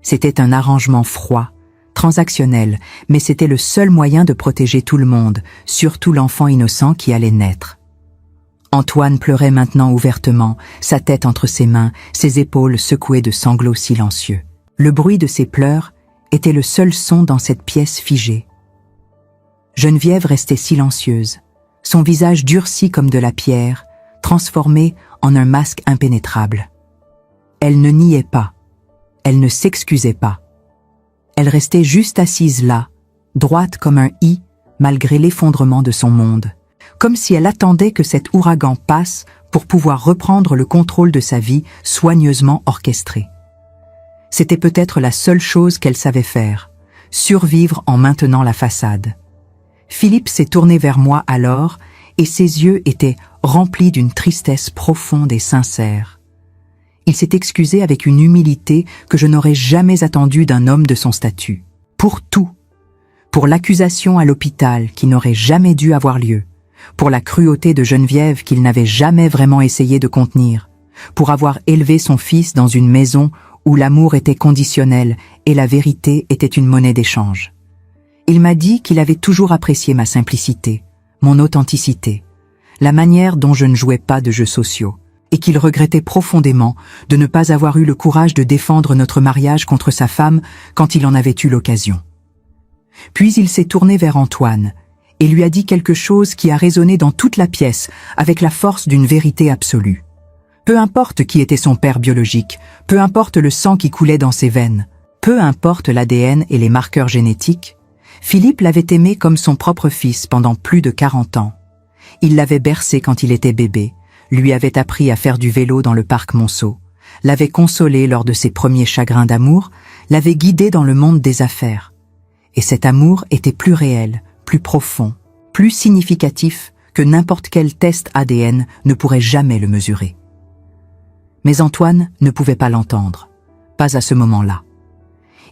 C'était un arrangement froid, transactionnel, mais c'était le seul moyen de protéger tout le monde, surtout l'enfant innocent qui allait naître. Antoine pleurait maintenant ouvertement, sa tête entre ses mains, ses épaules secouées de sanglots silencieux. Le bruit de ses pleurs était le seul son dans cette pièce figée. Geneviève restait silencieuse, son visage durci comme de la pierre, transformé en un masque impénétrable. Elle ne niait pas, elle ne s'excusait pas. Elle restait juste assise là, droite comme un i, malgré l'effondrement de son monde. Comme si elle attendait que cet ouragan passe pour pouvoir reprendre le contrôle de sa vie soigneusement orchestrée. C'était peut-être la seule chose qu'elle savait faire, survivre en maintenant la façade. Philippe s'est tourné vers moi alors, et ses yeux étaient remplis d'une tristesse profonde et sincère. Il s'est excusé avec une humilité que je n'aurais jamais attendue d'un homme de son statut. Pour tout. Pour l'accusation à l'hôpital qui n'aurait jamais dû avoir lieu. Pour la cruauté de Geneviève qu'il n'avait jamais vraiment essayé de contenir, pour avoir élevé son fils dans une maison où l'amour était conditionnel et la vérité était une monnaie d'échange. Il m'a dit qu'il avait toujours apprécié ma simplicité, mon authenticité, la manière dont je ne jouais pas de jeux sociaux, et qu'il regrettait profondément de ne pas avoir eu le courage de défendre notre mariage contre sa femme quand il en avait eu l'occasion. Puis il s'est tourné vers Antoine, et lui a dit quelque chose qui a résonné dans toute la pièce avec la force d'une vérité absolue. Peu importe qui était son père biologique, peu importe le sang qui coulait dans ses veines, peu importe l'ADN et les marqueurs génétiques, Philippe l'avait aimé comme son propre fils pendant plus de 40 ans. Il l'avait bercé quand il était bébé, lui avait appris à faire du vélo dans le parc Monceau, l'avait consolé lors de ses premiers chagrins d'amour, l'avait guidé dans le monde des affaires. Et cet amour était plus réel, plus profond, plus significatif que n'importe quel test ADN ne pourrait jamais le mesurer. Mais Antoine ne pouvait pas l'entendre, pas à ce moment-là.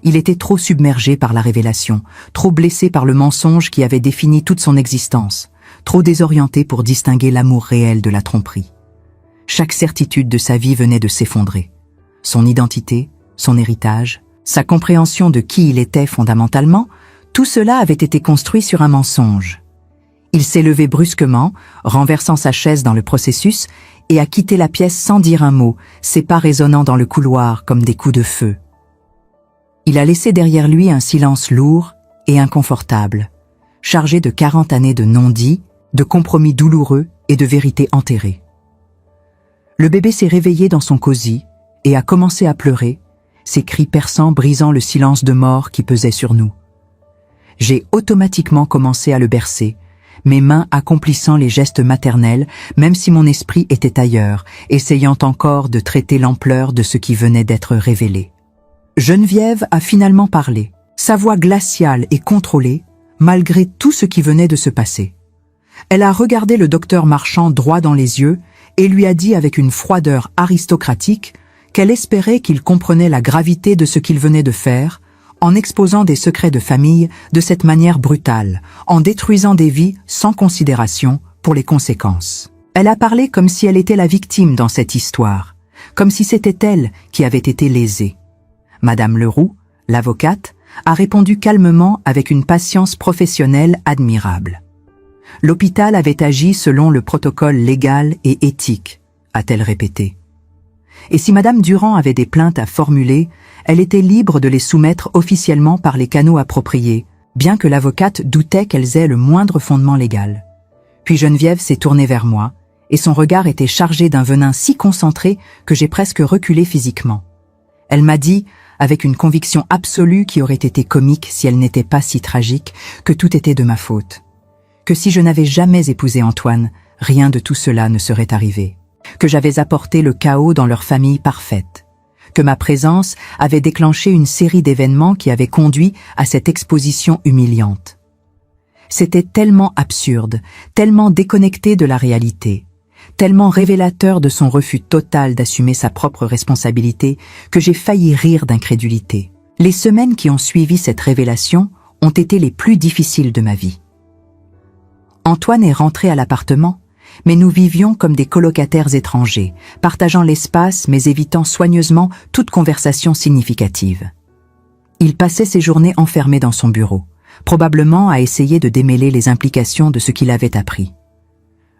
Il était trop submergé par la révélation, trop blessé par le mensonge qui avait défini toute son existence, trop désorienté pour distinguer l'amour réel de la tromperie. Chaque certitude de sa vie venait de s'effondrer. Son identité, son héritage, sa compréhension de qui il était fondamentalement, tout cela avait été construit sur un mensonge. Il s'est levé brusquement, renversant sa chaise dans le processus, et a quitté la pièce sans dire un mot, ses pas résonnant dans le couloir comme des coups de feu. Il a laissé derrière lui un silence lourd et inconfortable, chargé de 40 années de non-dits, de compromis douloureux et de vérités enterrées. Le bébé s'est réveillé dans son cosy et a commencé à pleurer, ses cris perçants brisant le silence de mort qui pesait sur nous. J'ai automatiquement commencé à le bercer, mes mains accomplissant les gestes maternels, même si mon esprit était ailleurs, essayant encore de traiter l'ampleur de ce qui venait d'être révélé. Geneviève a finalement parlé, sa voix glaciale et contrôlée, malgré tout ce qui venait de se passer. Elle a regardé le docteur Marchand droit dans les yeux et lui a dit avec une froideur aristocratique qu'elle espérait qu'il comprenait la gravité de ce qu'il venait de faire, en exposant des secrets de famille de cette manière brutale, en détruisant des vies sans considération pour les conséquences. Elle a parlé comme si elle était la victime dans cette histoire, comme si c'était elle qui avait été lésée. Madame Leroux, l'avocate, a répondu calmement avec une patience professionnelle admirable. L'hôpital avait agi selon le protocole légal et éthique, a-t-elle répété. Et si Madame Durand avait des plaintes à formuler, elle était libre de les soumettre officiellement par les canaux appropriés, bien que l'avocate doutait qu'elles aient le moindre fondement légal. Puis Geneviève s'est tournée vers moi, et son regard était chargé d'un venin si concentré que j'ai presque reculé physiquement. Elle m'a dit, avec une conviction absolue qui aurait été comique si elle n'était pas si tragique, que tout était de ma faute. Que si je n'avais jamais épousé Antoine, rien de tout cela ne serait arrivé. Que j'avais apporté le chaos dans leur famille parfaite. Que ma présence avait déclenché une série d'événements qui avaient conduit à cette exposition humiliante. C'était tellement absurde, tellement déconnecté de la réalité, tellement révélateur de son refus total d'assumer sa propre responsabilité que j'ai failli rire d'incrédulité. Les semaines qui ont suivi cette révélation ont été les plus difficiles de ma vie. Antoine est rentré à l'appartement, mais nous vivions comme des colocataires étrangers, partageant l'espace mais évitant soigneusement toute conversation significative. Il passait ses journées enfermé dans son bureau, probablement à essayer de démêler les implications de ce qu'il avait appris.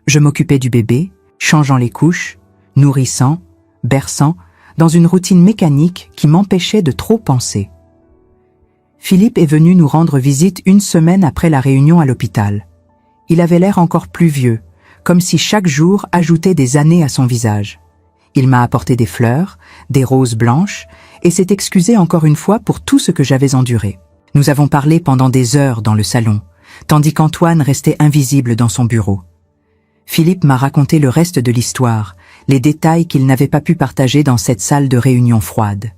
Je m'occupais du bébé, changeant les couches, nourrissant, berçant, dans une routine mécanique qui m'empêchait de trop penser. Philippe est venu nous rendre visite une semaine après la réunion à l'hôpital. Il avait l'air encore plus vieux, comme si chaque jour ajoutait des années à son visage. Il m'a apporté des fleurs, des roses blanches, et s'est excusé encore une fois pour tout ce que j'avais enduré. Nous avons parlé pendant des heures dans le salon, tandis qu'Antoine restait invisible dans son bureau. Philippe m'a raconté le reste de l'histoire, les détails qu'il n'avait pas pu partager dans cette salle de réunion froide.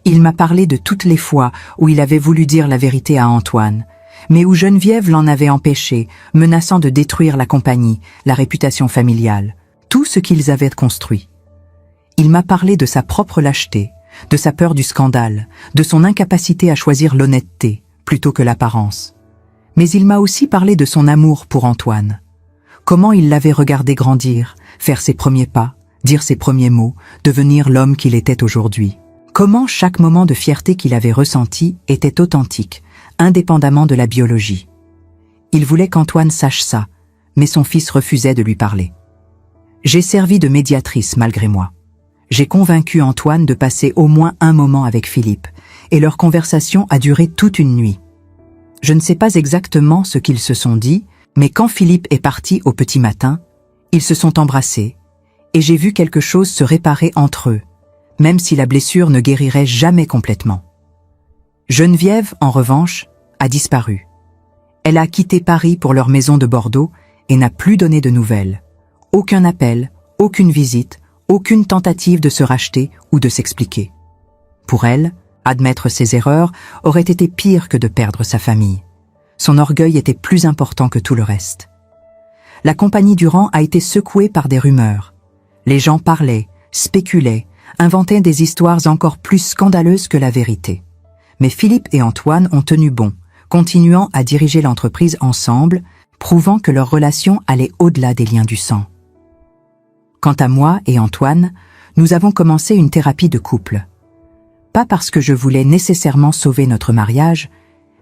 Il m'a parlé de toutes les fois où il avait voulu dire la vérité à Antoine, mais où Geneviève l'en avait empêché, menaçant de détruire la compagnie, la réputation familiale, tout ce qu'ils avaient construit. Il m'a parlé de sa propre lâcheté, de sa peur du scandale, de son incapacité à choisir l'honnêteté plutôt que l'apparence. Mais il m'a aussi parlé de son amour pour Antoine. Comment il l'avait regardé grandir, faire ses premiers pas, dire ses premiers mots, devenir l'homme qu'il était aujourd'hui. Comment chaque moment de fierté qu'il avait ressenti était authentique, indépendamment de la biologie. Il voulait qu'Antoine sache ça, mais son fils refusait de lui parler. J'ai servi de médiatrice malgré moi. J'ai convaincu Antoine de passer au moins un moment avec Philippe, et leur conversation a duré toute une nuit. Je ne sais pas exactement ce qu'ils se sont dit, mais quand Philippe est parti au petit matin, ils se sont embrassés, et j'ai vu quelque chose se réparer entre eux, même si la blessure ne guérirait jamais complètement. Geneviève, en revanche, a disparu. Elle a quitté Paris pour leur maison de Bordeaux et n'a plus donné de nouvelles. Aucun appel, aucune visite, aucune tentative de se racheter ou de s'expliquer. Pour elle, admettre ses erreurs aurait été pire que de perdre sa famille. Son orgueil était plus important que tout le reste. La compagnie Durand a été secouée par des rumeurs. Les gens parlaient, spéculaient, inventaient des histoires encore plus scandaleuses que la vérité. Mais Philippe et Antoine ont tenu bon, continuant à diriger l'entreprise ensemble, prouvant que leur relation allait au-delà des liens du sang. Quant à moi et Antoine, nous avons commencé une thérapie de couple. Pas parce que je voulais nécessairement sauver notre mariage,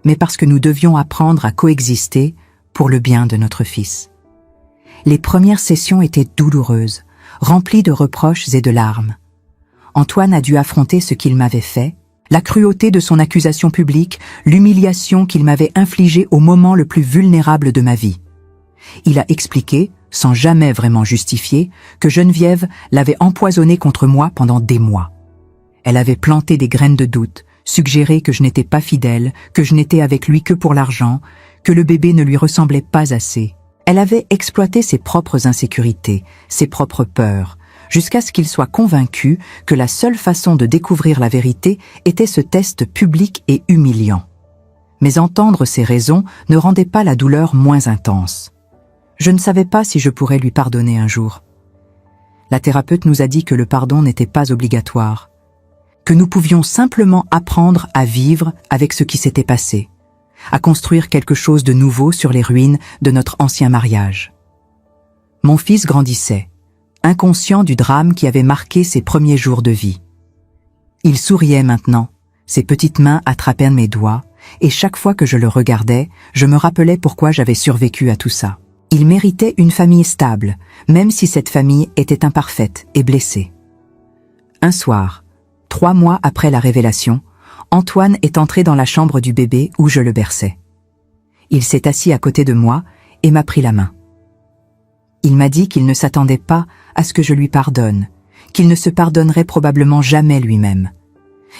mais parce que nous devions apprendre à coexister pour le bien de notre fils. Les premières sessions étaient douloureuses, remplies de reproches et de larmes. Antoine a dû affronter ce qu'il m'avait fait, la cruauté de son accusation publique, l'humiliation qu'il m'avait infligée au moment le plus vulnérable de ma vie. Il a expliqué, sans jamais vraiment justifier, que Geneviève l'avait empoisonné contre moi pendant des mois. Elle avait planté des graines de doute, suggéré que je n'étais pas fidèle, que je n'étais avec lui que pour l'argent, que le bébé ne lui ressemblait pas assez. Elle avait exploité ses propres insécurités, ses propres peurs, jusqu'à ce qu'il soit convaincu que la seule façon de découvrir la vérité était ce test public et humiliant. Mais entendre ses raisons ne rendait pas la douleur moins intense. Je ne savais pas si je pourrais lui pardonner un jour. La thérapeute nous a dit que le pardon n'était pas obligatoire, que nous pouvions simplement apprendre à vivre avec ce qui s'était passé, à construire quelque chose de nouveau sur les ruines de notre ancien mariage. Mon fils grandissait, inconscient du drame qui avait marqué ses premiers jours de vie. Il souriait maintenant, ses petites mains attrapaient mes doigts, et chaque fois que je le regardais, je me rappelais pourquoi j'avais survécu à tout ça. Il méritait une famille stable, même si cette famille était imparfaite et blessée. Un soir, 3 mois après la révélation, Antoine est entré dans la chambre du bébé où je le berçais. Il s'est assis à côté de moi et m'a pris la main. Il m'a dit qu'il ne s'attendait pas à ce que je lui pardonne, qu'il ne se pardonnerait probablement jamais lui-même.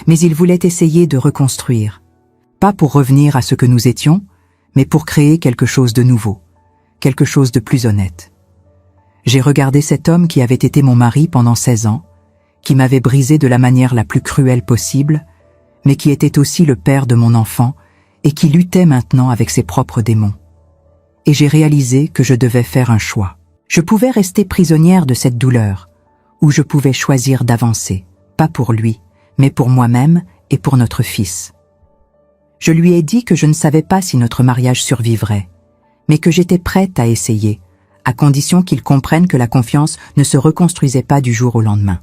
Mais il voulait essayer de reconstruire, pas pour revenir à ce que nous étions, mais pour créer quelque chose de nouveau, quelque chose de plus honnête. J'ai regardé cet homme qui avait été mon mari pendant 16 ans, qui m'avait brisé de la manière la plus cruelle possible, mais qui était aussi le père de mon enfant et qui luttait maintenant avec ses propres démons. Et j'ai réalisé que je devais faire un choix. Je pouvais rester prisonnière de cette douleur, ou je pouvais choisir d'avancer, pas pour lui, mais pour moi-même et pour notre fils. Je lui ai dit que je ne savais pas si notre mariage survivrait, mais que j'étais prête à essayer, à condition qu'il comprenne que la confiance ne se reconstruisait pas du jour au lendemain.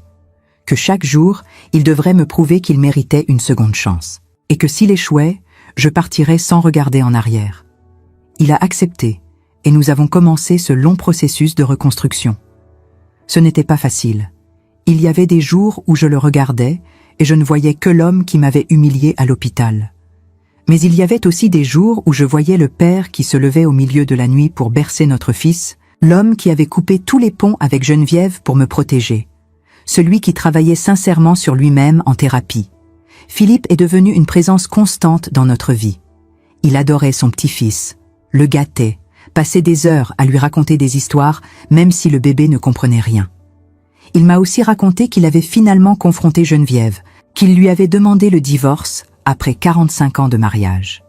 Que chaque jour, il devrait me prouver qu'il méritait une seconde chance, et que s'il échouait, je partirais sans regarder en arrière. Il a accepté, et nous avons commencé ce long processus de reconstruction. Ce n'était pas facile. Il y avait des jours où je le regardais, et je ne voyais que l'homme qui m'avait humilié à l'hôpital. Mais il y avait aussi des jours où je voyais le père qui se levait au milieu de la nuit pour bercer notre fils, l'homme qui avait coupé tous les ponts avec Geneviève pour me protéger, celui qui travaillait sincèrement sur lui-même en thérapie. Philippe est devenu une présence constante dans notre vie. Il adorait son petit-fils, le gâtait, passait des heures à lui raconter des histoires, même si le bébé ne comprenait rien. Il m'a aussi raconté qu'il avait finalement confronté Geneviève, qu'il lui avait demandé le divorce après 45 ans de mariage.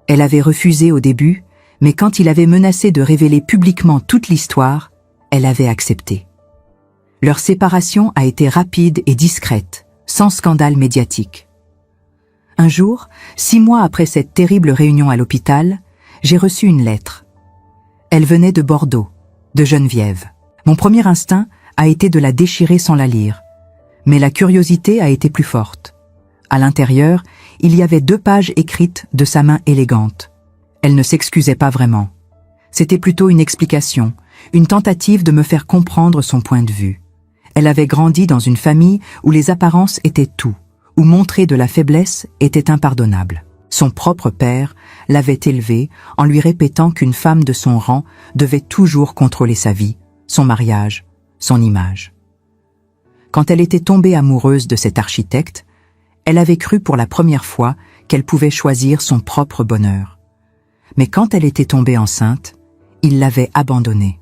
Elle avait refusé au début, mais quand il avait menacé de révéler publiquement toute l'histoire, elle avait accepté. Leur séparation a été rapide et discrète, sans scandale médiatique. Un jour, 6 mois après cette terrible réunion à l'hôpital, j'ai reçu une lettre. Elle venait de Bordeaux, de Geneviève. Mon premier instinct a été de la déchirer sans la lire, mais la curiosité a été plus forte. À l'intérieur, il y avait 2 pages écrites de sa main élégante. Elle ne s'excusait pas vraiment. C'était plutôt une explication, une tentative de me faire comprendre son point de vue. Elle avait grandi dans une famille où les apparences étaient tout, où montrer de la faiblesse était impardonnable. Son propre père l'avait élevée en lui répétant qu'une femme de son rang devait toujours contrôler sa vie, son mariage, son image. Quand elle était tombée amoureuse de cet architecte, elle avait cru pour la première fois qu'elle pouvait choisir son propre bonheur. Mais quand elle était tombée enceinte, il l'avait abandonnée.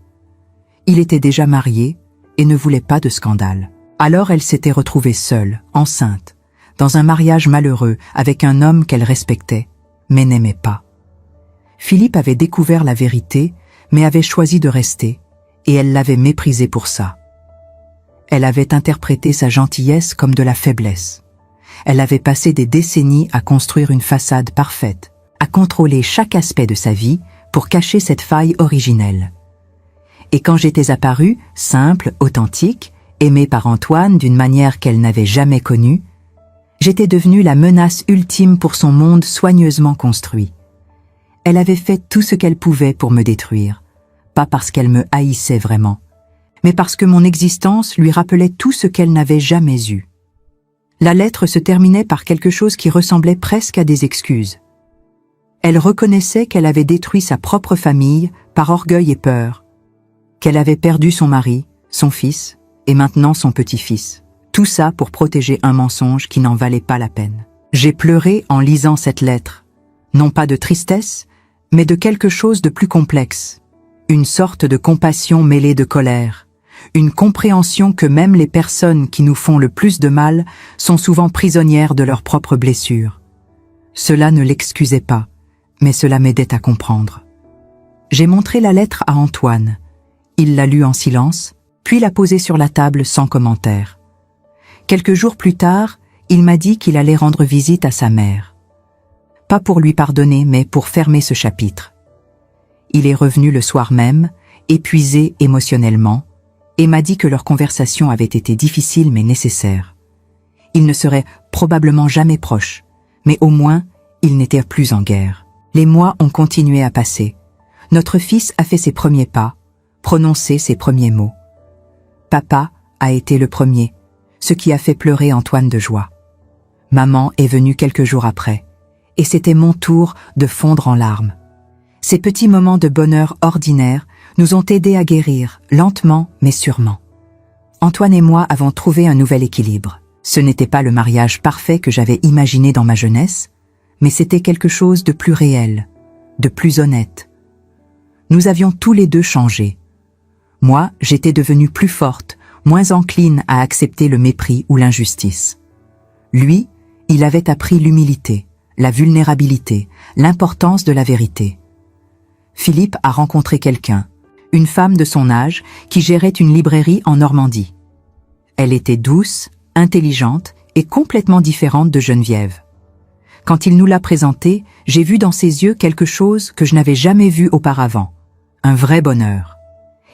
Il était déjà marié et ne voulait pas de scandale. Alors elle s'était retrouvée seule, enceinte, dans un mariage malheureux avec un homme qu'elle respectait, mais n'aimait pas. Philippe avait découvert la vérité, mais avait choisi de rester, et elle l'avait méprisé pour ça. Elle avait interprété sa gentillesse comme de la faiblesse. Elle avait passé des décennies à construire une façade parfaite, à contrôler chaque aspect de sa vie pour cacher cette faille originelle. Et quand j'étais apparue, simple, authentique, aimée par Antoine d'une manière qu'elle n'avait jamais connue, j'étais devenue la menace ultime pour son monde soigneusement construit. Elle avait fait tout ce qu'elle pouvait pour me détruire, pas parce qu'elle me haïssait vraiment, mais parce que mon existence lui rappelait tout ce qu'elle n'avait jamais eu. La lettre se terminait par quelque chose qui ressemblait presque à des excuses. Elle reconnaissait qu'elle avait détruit sa propre famille par orgueil et peur, qu'elle avait perdu son mari, son fils et maintenant son petit-fils. Tout ça pour protéger un mensonge qui n'en valait pas la peine. J'ai pleuré en lisant cette lettre, non pas de tristesse, mais de quelque chose de plus complexe, une sorte de compassion mêlée de colère, une compréhension que même les personnes qui nous font le plus de mal sont souvent prisonnières de leurs propres blessures. Cela ne l'excusait pas, mais cela m'aidait à comprendre. J'ai montré la lettre à Antoine. Il l'a lue en silence, puis l'a posée sur la table sans commentaire. Quelques jours plus tard, il m'a dit qu'il allait rendre visite à sa mère. Pas pour lui pardonner, mais pour fermer ce chapitre. Il est revenu le soir même, épuisé émotionnellement, et m'a dit que leur conversation avait été difficile mais nécessaire. Ils ne seraient probablement jamais proches, mais au moins, ils n'étaient plus en guerre. Les mois ont continué à passer. Notre fils a fait ses premiers pas, prononcé ses premiers mots. Papa a été le premier, ce qui a fait pleurer Antoine de joie. Maman est venue quelques jours après, et c'était mon tour de fondre en larmes. Ces petits moments de bonheur ordinaire nous ont aidés à guérir, lentement mais sûrement. Antoine et moi avons trouvé un nouvel équilibre. Ce n'était pas le mariage parfait que j'avais imaginé dans ma jeunesse, mais c'était quelque chose de plus réel, de plus honnête. Nous avions tous les deux changé. Moi, j'étais devenue plus forte, moins encline à accepter le mépris ou l'injustice. Lui, il avait appris l'humilité, la vulnérabilité, l'importance de la vérité. Philippe a rencontré quelqu'un, une femme de son âge qui gérait une librairie en Normandie. Elle était douce, intelligente et complètement différente de Geneviève. Quand il nous l'a présentée, j'ai vu dans ses yeux quelque chose que je n'avais jamais vu auparavant, un vrai bonheur.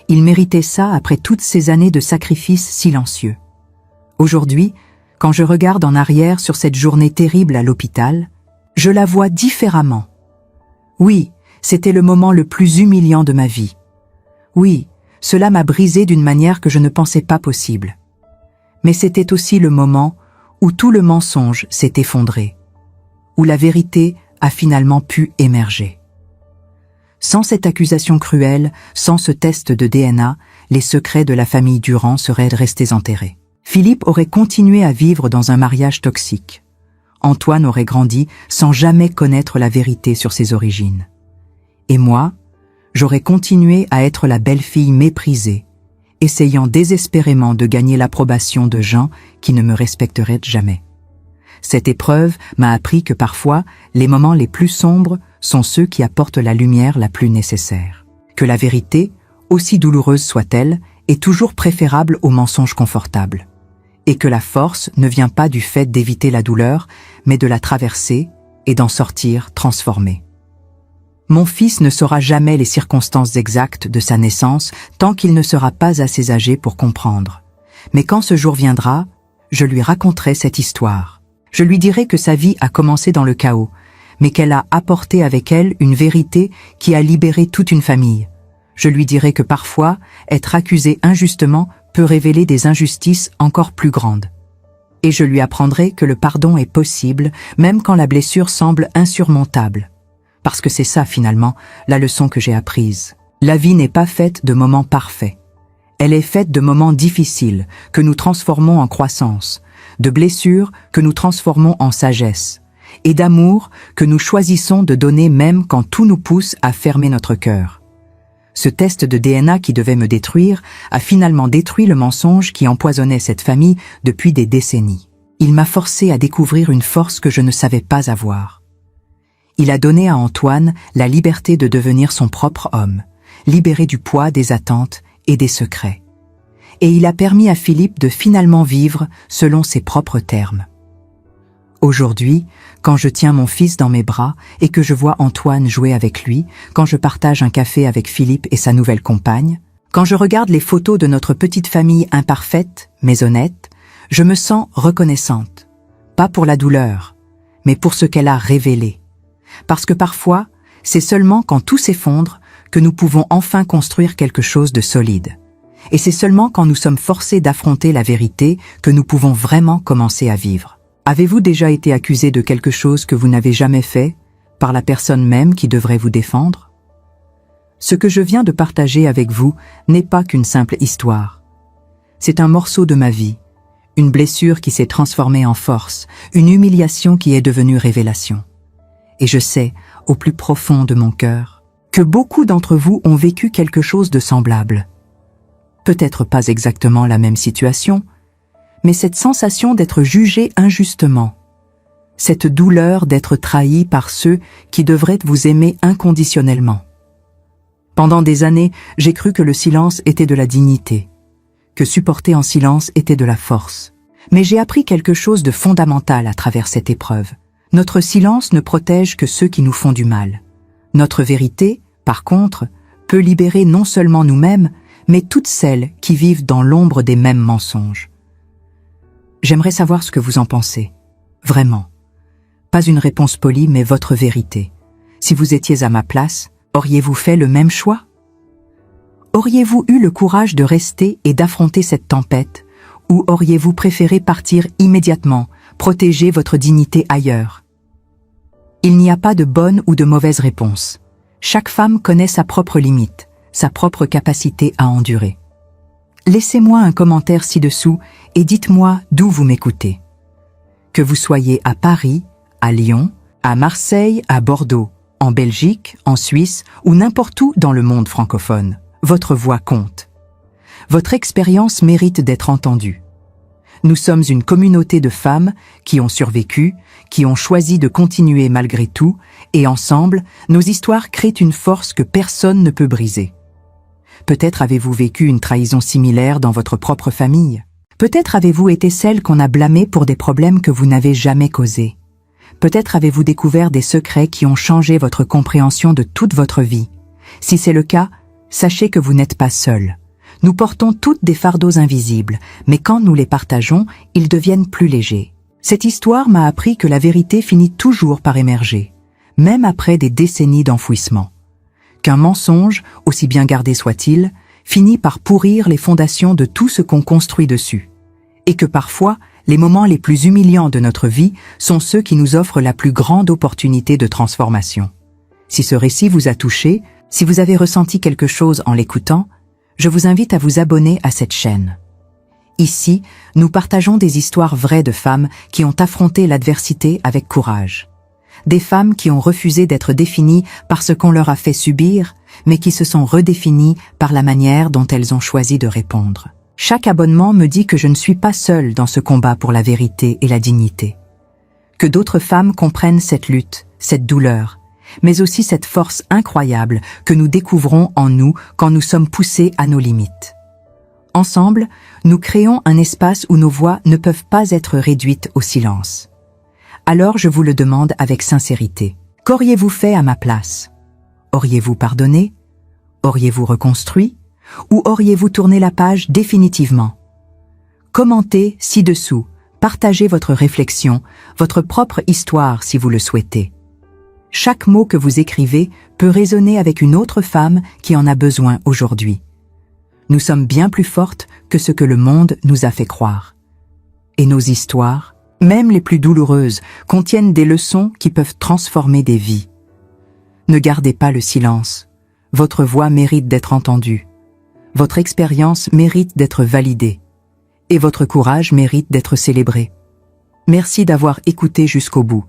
Il méritait ça après toutes ces années de sacrifices silencieux. Aujourd'hui, quand je regarde en arrière sur cette journée terrible à l'hôpital, je la vois différemment. Oui, c'était le moment le plus humiliant de ma vie. Oui, cela m'a brisé d'une manière que je ne pensais pas possible. Mais c'était aussi le moment où tout le mensonge s'est effondré, où la vérité a finalement pu émerger. Sans cette accusation cruelle, sans ce test de DNA, les secrets de la famille Durand seraient restés enterrés. Philippe aurait continué à vivre dans un mariage toxique. Antoine aurait grandi sans jamais connaître la vérité sur ses origines. Et moi, j'aurais continué à être la belle-fille méprisée, essayant désespérément de gagner l'approbation de gens qui ne me respecteraient jamais. Cette épreuve m'a appris que parfois, les moments les plus sombres sont ceux qui apportent la lumière la plus nécessaire. Que la vérité, aussi douloureuse soit-elle, est toujours préférable au mensonge confortable. Et que la force ne vient pas du fait d'éviter la douleur, mais de la traverser et d'en sortir transformée. Mon fils ne saura jamais les circonstances exactes de sa naissance tant qu'il ne sera pas assez âgé pour comprendre. Mais quand ce jour viendra, je lui raconterai cette histoire. Je lui dirai que sa vie a commencé dans le chaos, mais qu'elle a apporté avec elle une vérité qui a libéré toute une famille. Je lui dirai que parfois, être accusé injustement peut révéler des injustices encore plus grandes. Et je lui apprendrai que le pardon est possible, même quand la blessure semble insurmontable. Parce que c'est ça, finalement, la leçon que j'ai apprise. La vie n'est pas faite de moments parfaits. Elle est faite de moments difficiles, que nous transformons en croissance, de blessures que nous transformons en sagesse, et d'amour que nous choisissons de donner même quand tout nous pousse à fermer notre cœur. Ce test de DNA qui devait me détruire a finalement détruit le mensonge qui empoisonnait cette famille depuis des décennies. Il m'a forcé à découvrir une force que je ne savais pas avoir. Il a donné à Antoine la liberté de devenir son propre homme, libéré du poids des attentes et des secrets. Et il a permis à Philippe de finalement vivre selon ses propres termes. Aujourd'hui, quand je tiens mon fils dans mes bras et que je vois Antoine jouer avec lui, quand je partage un café avec Philippe et sa nouvelle compagne, quand je regarde les photos de notre petite famille imparfaite, mais honnête, je me sens reconnaissante. Pas pour la douleur, mais pour ce qu'elle a révélé. Parce que parfois, c'est seulement quand tout s'effondre que nous pouvons enfin construire quelque chose de solide. Et c'est seulement quand nous sommes forcés d'affronter la vérité que nous pouvons vraiment commencer à vivre. Avez-vous déjà été accusé de quelque chose que vous n'avez jamais fait, par la personne même qui devrait vous défendre? Ce que je viens de partager avec vous n'est pas qu'une simple histoire. C'est un morceau de ma vie, une blessure qui s'est transformée en force, une humiliation qui est devenue révélation. Et je sais, au plus profond de mon cœur, que beaucoup d'entre vous ont vécu quelque chose de semblable. Peut-être pas exactement la même situation, mais cette sensation d'être jugé injustement, cette douleur d'être trahi par ceux qui devraient vous aimer inconditionnellement. Pendant des années, j'ai cru que le silence était de la dignité, que supporter en silence était de la force. Mais j'ai appris quelque chose de fondamental à travers cette épreuve. Notre silence ne protège que ceux qui nous font du mal. Notre vérité, par contre, peut libérer non seulement nous-mêmes, mais toutes celles qui vivent dans l'ombre des mêmes mensonges. J'aimerais savoir ce que vous en pensez. Vraiment. Pas une réponse polie, mais votre vérité. Si vous étiez à ma place, auriez-vous fait le même choix? Auriez-vous eu le courage de rester et d'affronter cette tempête, ou auriez-vous préféré partir immédiatement, protéger votre dignité ailleurs? Il n'y a pas de bonne ou de mauvaise réponse. Chaque femme connaît sa propre limite, sa propre capacité à endurer. Laissez-moi un commentaire ci-dessous et dites-moi d'où vous m'écoutez. Que vous soyez à Paris, à Lyon, à Marseille, à Bordeaux, en Belgique, en Suisse ou n'importe où dans le monde francophone, votre voix compte. Votre expérience mérite d'être entendue. Nous sommes une communauté de femmes qui ont survécu, qui ont choisi de continuer malgré tout, et ensemble, nos histoires créent une force que personne ne peut briser. Peut-être avez-vous vécu une trahison similaire dans votre propre famille. Peut-être avez-vous été celle qu'on a blâmée pour des problèmes que vous n'avez jamais causés. Peut-être avez-vous découvert des secrets qui ont changé votre compréhension de toute votre vie. Si c'est le cas, sachez que vous n'êtes pas seul. Nous portons toutes des fardeaux invisibles, mais quand nous les partageons, ils deviennent plus légers. Cette histoire m'a appris que la vérité finit toujours par émerger, même après des décennies d'enfouissement. Qu'un mensonge, aussi bien gardé soit-il, finit par pourrir les fondations de tout ce qu'on construit dessus. Et que parfois, les moments les plus humiliants de notre vie sont ceux qui nous offrent la plus grande opportunité de transformation. Si ce récit vous a touché, si vous avez ressenti quelque chose en l'écoutant, je vous invite à vous abonner à cette chaîne. Ici, nous partageons des histoires vraies de femmes qui ont affronté l'adversité avec courage. Des femmes qui ont refusé d'être définies par ce qu'on leur a fait subir, mais qui se sont redéfinies par la manière dont elles ont choisi de répondre. Chaque abonnement me dit que je ne suis pas seule dans ce combat pour la vérité et la dignité. Que d'autres femmes comprennent cette lutte, cette douleur, mais aussi cette force incroyable que nous découvrons en nous quand nous sommes poussés à nos limites. Ensemble, nous créons un espace où nos voix ne peuvent pas être réduites au silence. Alors je vous le demande avec sincérité. Qu'auriez-vous fait à ma place? Auriez-vous pardonné? Auriez-vous reconstruit? Ou auriez-vous tourné la page définitivement? Commentez ci-dessous, partagez votre réflexion, votre propre histoire si vous le souhaitez. Chaque mot que vous écrivez peut résonner avec une autre femme qui en a besoin aujourd'hui. Nous sommes bien plus fortes que ce que le monde nous a fait croire. Et nos histoires, même les plus douloureuses, contiennent des leçons qui peuvent transformer des vies. Ne gardez pas le silence. Votre voix mérite d'être entendue. Votre expérience mérite d'être validée. Et votre courage mérite d'être célébré. Merci d'avoir écouté jusqu'au bout.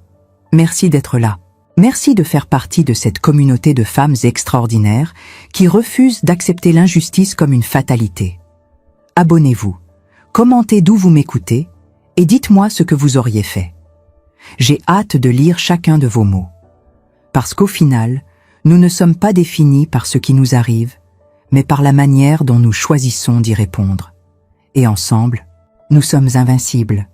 Merci d'être là. Merci de faire partie de cette communauté de femmes extraordinaires qui refusent d'accepter l'injustice comme une fatalité. Abonnez-vous, commentez d'où vous m'écoutez et dites-moi ce que vous auriez fait. J'ai hâte de lire chacun de vos mots. Parce qu'au final, nous ne sommes pas définis par ce qui nous arrive, mais par la manière dont nous choisissons d'y répondre. Et ensemble, nous sommes invincibles.